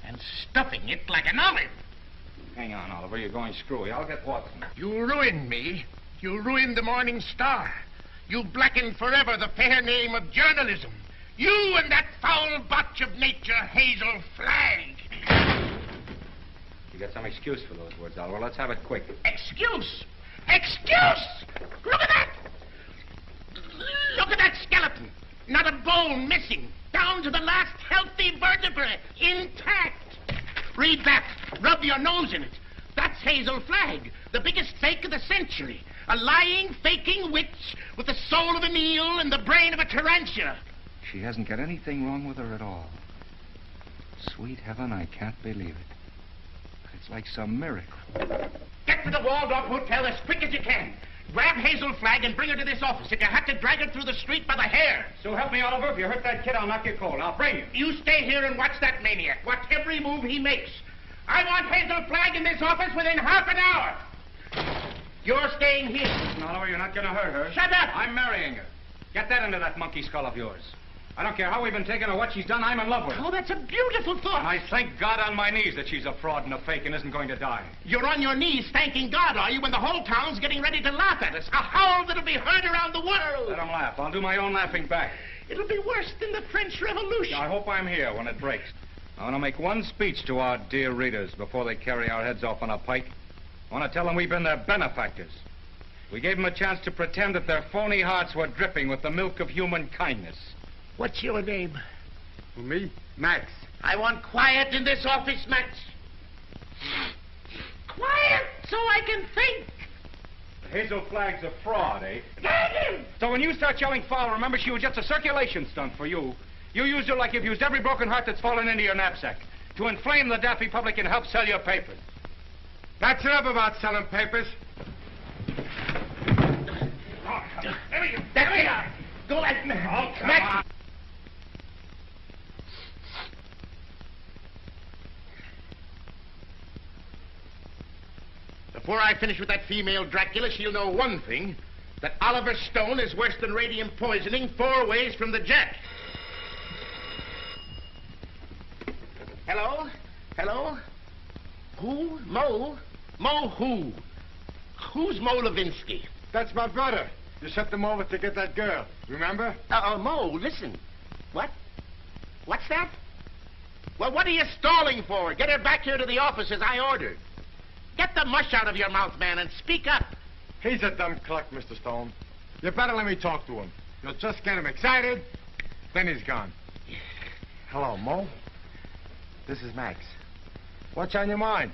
and stuffing it like an olive. Hang on, Oliver. You're going screwy. I'll get Watson. You ruined me. You ruined the Morning Star. You blackened forever the fair name of journalism. You and that foul botch of nature, Hazel Flagg. You got some excuse for those words, Oliver. Let's have it quick. Excuse? Excuse? Look at that! Look at that skeleton. Not a bone missing. Down to the last healthy vertebrae. Intact. Read that. Rub your nose in it. That's Hazel Flagg, the biggest fake of the century. A lying, faking witch with the soul of an eel and the brain of a tarantula. She hasn't got anything wrong with her at all. Sweet heaven, I can't believe it. It's like some miracle. Get to the Waldorf Hotel as quick as you can. Grab Hazel Flagg and bring her to this office. If you have to drag her through the street by the hair. So help me, Oliver. If you hurt that kid, I'll knock you cold. I'll bring you. You stay here and watch that maniac. Watch every move he makes. I want Hazel Flagg in this office within half an hour. You're staying here. Listen, Oliver, you're not going to hurt her. Shut up! I'm marrying her. Get that into that monkey skull of yours. I don't care how we've been taken or what she's done, I'm in love with her. Oh, that's a beautiful thought. And I thank God on my knees that she's a fraud and a fake and isn't going to die. You're on your knees thanking God, are you, when the whole town's getting ready to laugh at us? A howl that'll be heard around the world. Let them laugh. I'll do my own laughing back. It'll be worse than the French Revolution. I hope I'm here when it breaks. I want to make one speech to our dear readers before they carry our heads off on a pike. I want to tell them we've been their benefactors. We gave them a chance to pretend that their phony hearts were dripping with the milk of human kindness. What's your name? Me? Max. I want quiet in this office, Max. Quiet so I can think. Hazel Flagg's a fraud, eh? Get him! So when you start yelling foul, remember she was just a circulation stunt for you. You used her like you've used every broken heart that's fallen into your knapsack to inflame the daffy public and help sell your papers. That's enough about selling papers. Oh, there you go. Go at me. Oh, come Max. on. Before I finish with that female Dracula, she'll know one thing. That Oliver Stone is worse than radium poisoning 4 ways from the Jack. Hello? Hello? Who? Mo? Mo who? Who's Mo Levinsky? That's my brother. You sent them over to get that girl. Remember? Mo, listen. What? What's that? Well, what are you stalling for? Get her back here to the office as I ordered. Get the mush out of your mouth, man, and speak up. He's a dumb cluck, Mr. Stone. You better let me talk to him. You'll just get him excited, then he's gone. Hello, Mo. This is Max. What's on your mind?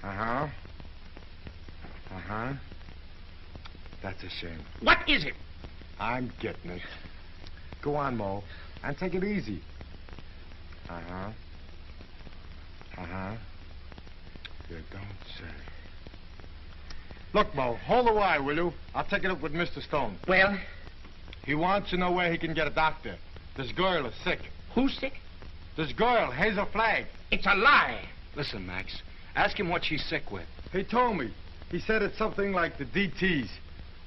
Uh-huh. Uh-huh. That's a shame. What is it? I'm getting it. Go on, Mo, and take it easy. Uh-huh. Uh-huh. You don't say. Look, Mo, hold the wire, will you? I'll take it up with Mr. Stone. Well? He wants to know where he can get a doctor. This girl is sick. Who's sick? This girl, Hazel Flagg. It's a lie. Listen, Max. Ask him what she's sick with. He told me. He said it's something like the DTs.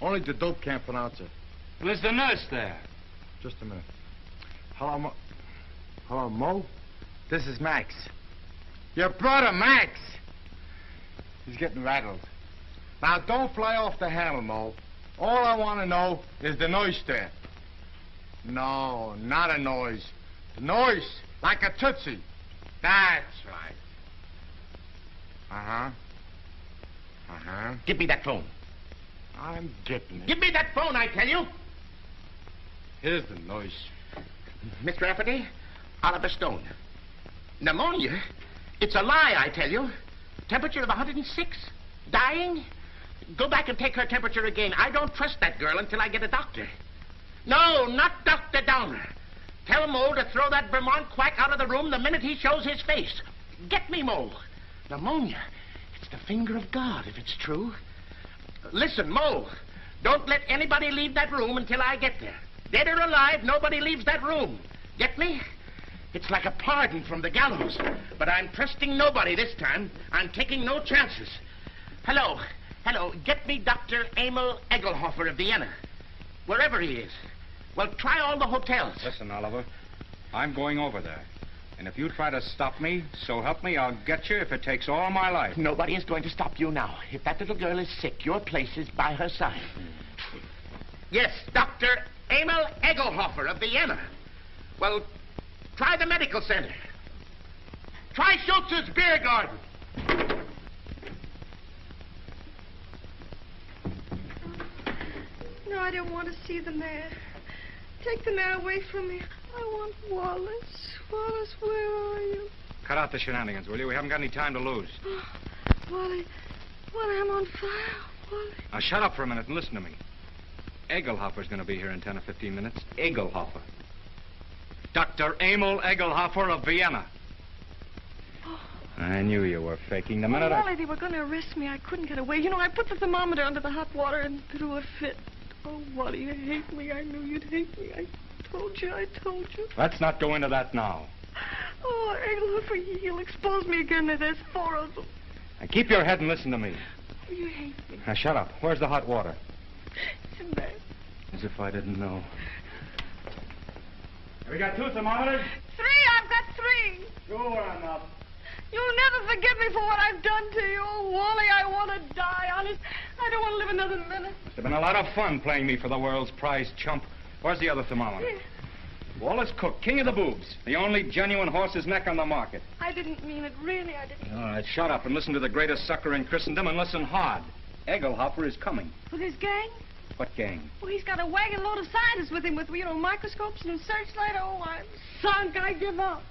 Only the dope can't pronounce it. Well, is the nurse there? Just a minute. Hello, Mo. Hello, Mo? This is Max. Your brother, Max. He's getting rattled. Now, don't fly off the handle, Mo. All I want to know is the noise there. No, not a noise. The noise, like a tootsie. That's right. Uh-huh. Uh-huh. Give me that phone. I'm getting it. Give me that phone, I tell you. Here's the noise. Mr. Rafferty, Oliver Stone. Pneumonia? It's a lie, I tell you. Temperature of 106. Dying? Go back and take her temperature again. I don't trust that girl until I get a doctor. No, not Dr. Downer. Tell Mo to throw that Vermont quack out of the room the minute he shows his face. Get me, Mo. Pneumonia. It's the finger of God, if it's true. Listen, Mo, don't let anybody leave that room until I get there. Dead or alive, nobody leaves that room. Get me? It's like a pardon from the gallows. But I'm trusting nobody this time. I'm taking no chances. Hello. Hello. Get me Dr. Emil Egelhofer of Vienna. Wherever he is. Well, try all the hotels. Listen, Oliver, I'm going over there. And if you try to stop me, so help me, I'll get you if it takes all my life. Nobody is going to stop you now. If that little girl is sick, your place is by her side. Yes, Dr. Emil Egelhofer of Vienna. Well, try the medical center. Try Schultz's beer garden. No, I don't want to see the mayor. Take the mayor away from me. I want Wallace. Wallace, where are you? Cut out the shenanigans, will you? We haven't got any time to lose. Oh, Wally, I'm on fire. Wally. Now, shut up for a minute and listen to me. Egelhofer's going to be here in 10 or 15 minutes. Egelhofer. Dr. Emil Egelhofer of Vienna. Oh. I knew you were faking the Well, minute Wally, they were going to arrest me. I couldn't get away. You know, I put the thermometer under the hot water and threw a fit. Oh, Wally, you hate me. I knew you'd hate me. I told you. Let's not go into that now. Oh, Egelhofer, he'll expose me again. There's 4 of them. Now, keep your head and listen to me. Oh, you hate me. Now, shut up. Where's the hot water? It's in there. As if I didn't know. We got 2 thermometers? 3. I've got 3. Sure enough. You'll never forgive me for what I've done to you. Oh, Wally, I want to die, honest. I don't want to live another minute. Must have been a lot of fun playing me for the world's prize chump. Where's the other thermometer? Yeah. Wallace Cook, king of the boobs. The only genuine horse's neck on the market. I didn't mean it. Really, I didn't. All right, shut up and listen to the greatest sucker in Christendom and listen hard. Egelhofer is coming. With his gang? What gang? Well, he's got a wagon load of scientists with him with, microscopes and searchlight. Oh, I'm sunk. I give up.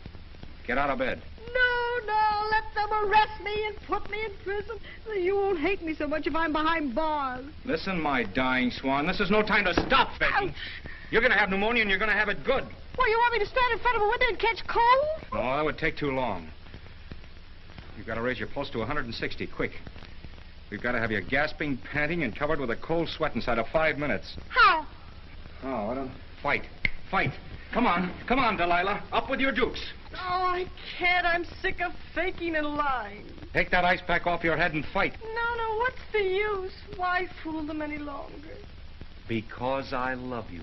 Get out of bed. No, let them arrest me and put me in prison. You won't hate me so much if I'm behind bars. Listen, my dying swan, this is no time to stop faking. You're going to have pneumonia and you're going to have it good. Well, you want me to stand in front of a window and catch cold? No, that would take too long. You've got to raise your pulse to 160, quick. We've got to have you gasping, panting, and covered with a cold sweat inside of 5 minutes. How? Oh, what a... Fight. Come on, Delilah. Up with your dukes. Oh, I can't. I'm sick of faking and lying. Take that ice pack off your head and fight. No, what's the use? Why fool them any longer? Because I love you.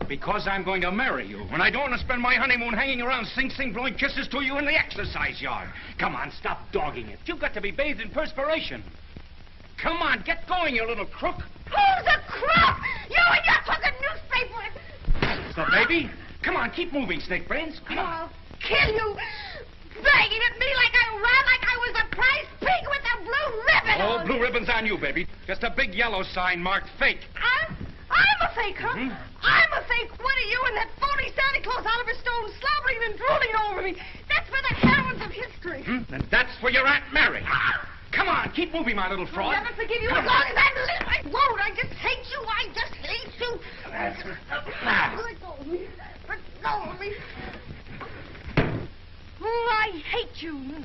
Because I'm going to marry you. And I don't want to spend my honeymoon hanging around Sing Sing blowing kisses to you in the exercise yard. Come on, stop dogging it. You've got to be bathed in perspiration. Come on, get going, you little crook. Who's a crook? You and your crooked newspaper. So, baby, come on, keep moving, Snake Brains. Come on. I'll kill you. Begging at me like I ran like I was a prize pig with a blue ribbon Oh, on blue it. ribbon's on you, baby. Just a big yellow sign marked fake. I'm a fake, huh? Mm-hmm. I'm a fake. What are you and that phony Santa Claus Oliver Stone slobbering and drooling over me? That's for the hell history. And that's for your Aunt Mary. Come on, keep moving, my little fraud. I'll never forgive you as long as I live. I won't. I just hate you. I just hate you. Let go of me. Let go of me. Oh, I hate you.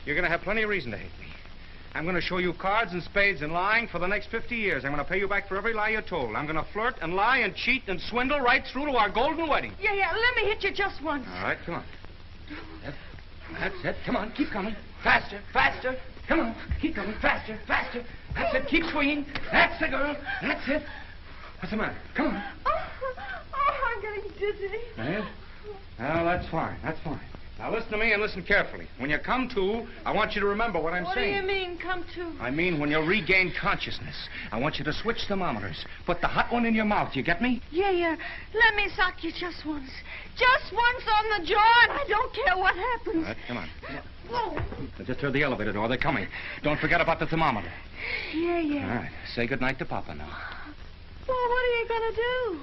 You're going to have plenty of reason to hate me. I'm going to show you cards and spades and lying for the next 50 years. I'm going to pay you back for every lie you told. I'm going to flirt and lie and cheat and swindle right through to our golden wedding. Yeah, let me hit you just once. All right, come on. That's it. Come on, keep coming. Faster, faster. Come on, keep coming. Faster, faster. That's it. Keep swinging. That's the girl. That's it. What's the matter? Come on. Oh, I'm getting dizzy. Eh? Well, that's fine. That's fine. Now, listen to me and listen carefully. When you come to, I want you to remember what I'm saying. What do you mean, come to? I mean, when you regain consciousness, I want you to switch thermometers. Put the hot one in your mouth. You get me? Yeah. Let me sock you just once. Just once on the jaw, and I don't care what happens. All right, come on. Whoa. Just heard the elevator door. They're coming. Don't forget about the thermometer. Yeah. All right. Say goodnight to Papa now. Well, what are you going to do?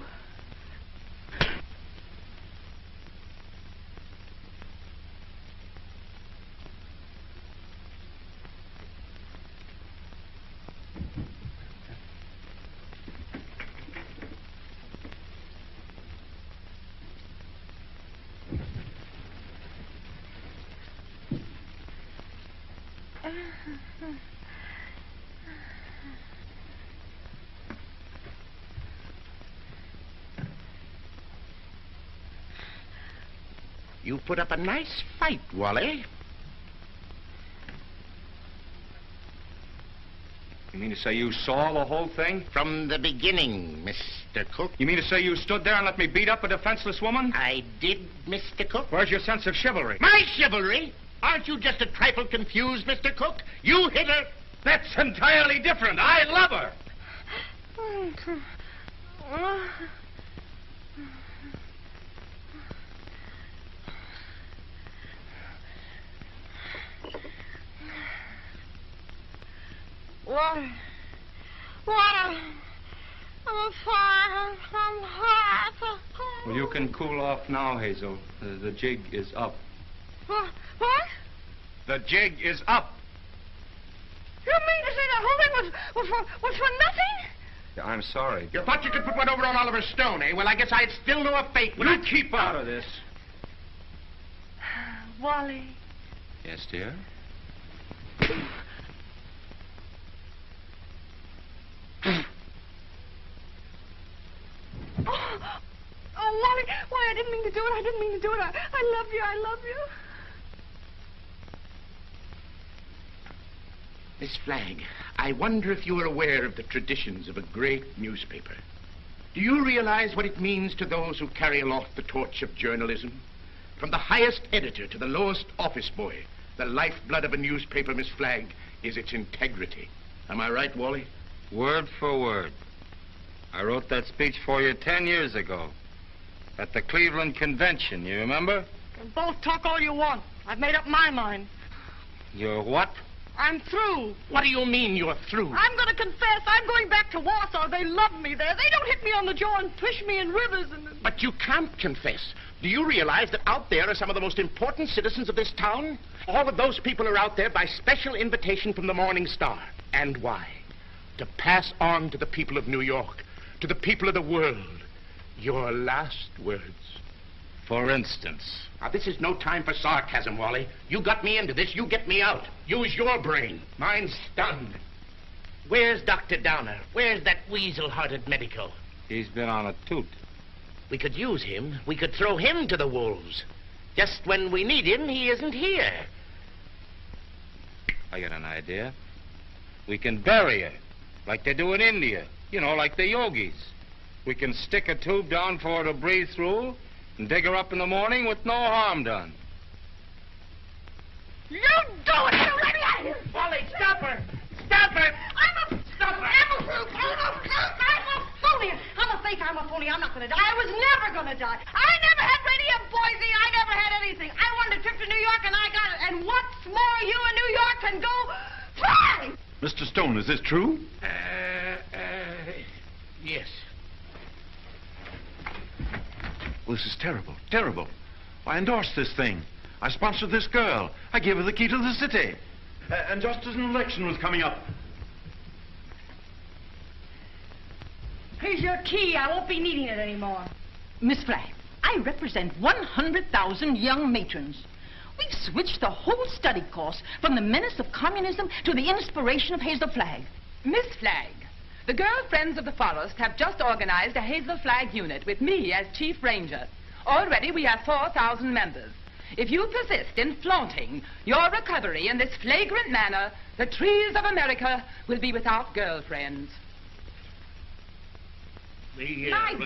You put up a nice fight, Wally. You mean to say you saw the whole thing? From the beginning, Mr. Cook. You mean to say you stood there and let me beat up a defenseless woman? I did, Mr. Cook. Where's your sense of chivalry? My chivalry? Aren't you just a trifle confused, Mr. Cook? You hit her. That's entirely different. I love her. Water. I'm fine. I'm hot. Well, you can cool off now, Hazel. The jig is up. What? The jig is up. You mean to say the whole thing was for nothing? I'm sorry. You thought you could put one over on Oliver Stone, eh? Well, I guess I'd still know a fake. You keep out of this. Wally. Yes, dear? Oh, Wally, why, I didn't mean to do it. I love you. Miss Flagg, I wonder if you are aware of the traditions of a great newspaper. Do you realize what it means to those who carry aloft the torch of journalism? From the highest editor to the lowest office boy, the lifeblood of a newspaper, Miss Flagg, is its integrity. Am I right, Wally? Word for word. I wrote that speech for you 10 years ago at the Cleveland Convention, you remember? Both talk all you want. I've made up my mind. You're what? I'm through. What do you mean you're through? I'm going to confess. I'm going back to Warsaw. They love me there. They don't hit me on the jaw and push me in rivers and... But you can't confess. Do you realize that out there are some of the most important citizens of this town? All of those people are out there by special invitation from the Morning Star. And why? To pass on to the people of New York, to the people of the world, your last words. For instance? Now, this is no time for sarcasm, Wally. You got me into this, you get me out. Use your brain. Mine's stunned. Where's Dr. Downer? Where's that weasel-hearted medico? He's been on a toot. We could use him. We could throw him to the wolves. Just when we need him, he isn't here. I got an idea. We can bury her, like they do in India. You know, like the yogis. We can stick a tube down for her to breathe through and dig her up in the morning with no harm done. You do it! You let me out of here! Wally, stop her! Stop her! I'm a fake. I'm a phony. I'm not going to die. I was never going to die. I never had radium poisoning. I never had anything. I wanted a trip to New York, and I got it. And what's more, you in New York can go fly! Mr. Stone, is this true? Yes. Well, this is terrible, terrible. I endorsed this thing. I sponsored this girl. I gave her the key to the city. And just as an election was coming up. Here's your key. I won't be needing it anymore. Miss Flagg, I represent 100,000 young matrons. We've switched the whole study course from the menace of communism to the inspiration of Hazel Flagg. Miss Flagg, the Girl Friends of the Forest have just organized a Hazel Flagg unit with me as Chief Ranger. Already we have 4,000 members. If you persist in flaunting your recovery in this flagrant manner, the trees of America will be without girlfriends. You have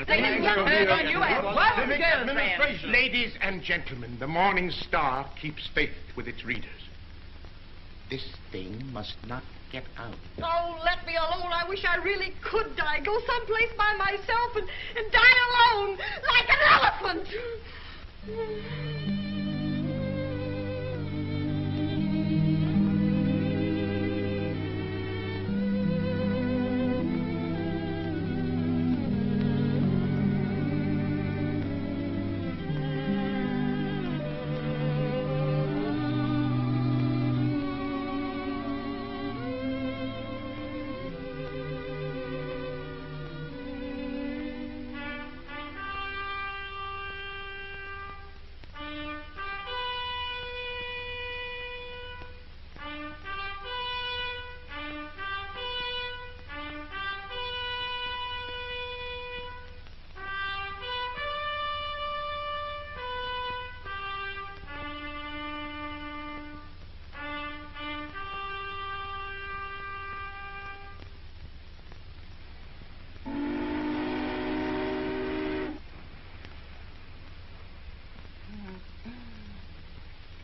one girlfriend. Ladies and gentlemen, the Morning Star keeps faith with its readers. This thing must not get out. Oh, let me alone. I wish I really could die. Go someplace by myself and die alone, like an elephant.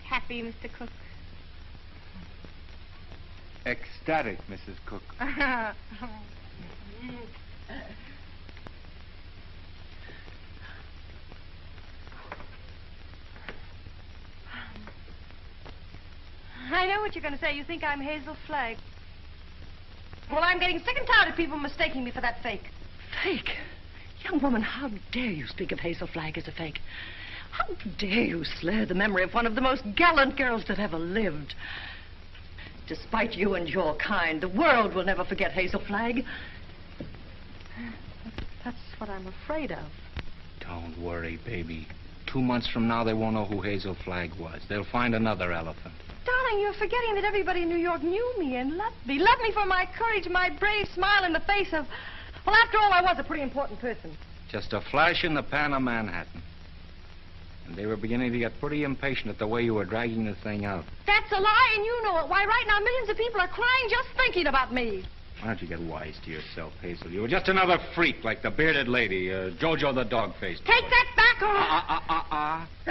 Happy, Mr. Cook? Ecstatic, Mrs. Cook. I know what you're going to say. You think I'm Hazel Flagg. Well, I'm getting sick and tired of people mistaking me for that fake. Fake? Young woman, how dare you speak of Hazel Flagg as a fake? How dare you slur the memory of one of the most gallant girls that ever lived? Despite you and your kind, the world will never forget Hazel Flagg. That's what I'm afraid of. Don't worry, baby. 2 months from now, they won't know who Hazel Flagg was. They'll find another elephant. Darling, you're forgetting that everybody in New York knew me and loved me. Loved me for my courage, my brave smile in the face of... Well, after all, I was a pretty important person. Just a flash in the pan of Manhattan. And they were beginning to get pretty impatient at the way you were dragging the thing out. That's a lie, and you know it. Why, right now, millions of people are crying just thinking about me. Why don't you get wise to yourself, Hazel? You were just another freak like the bearded lady, Jojo the dog-faced boy. Take that back, or...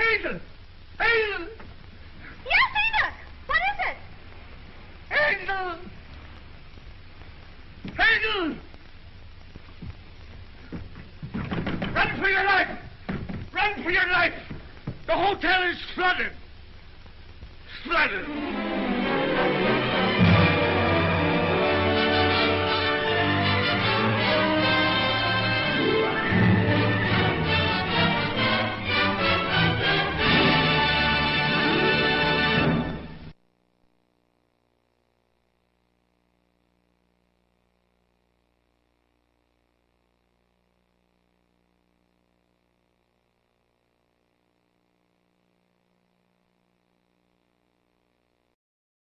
Hazel! Hazel! Yes, Enoch! What is it? Hazel! Hazel! Run for your life! Run for your life! The hotel is flooded! Flooded!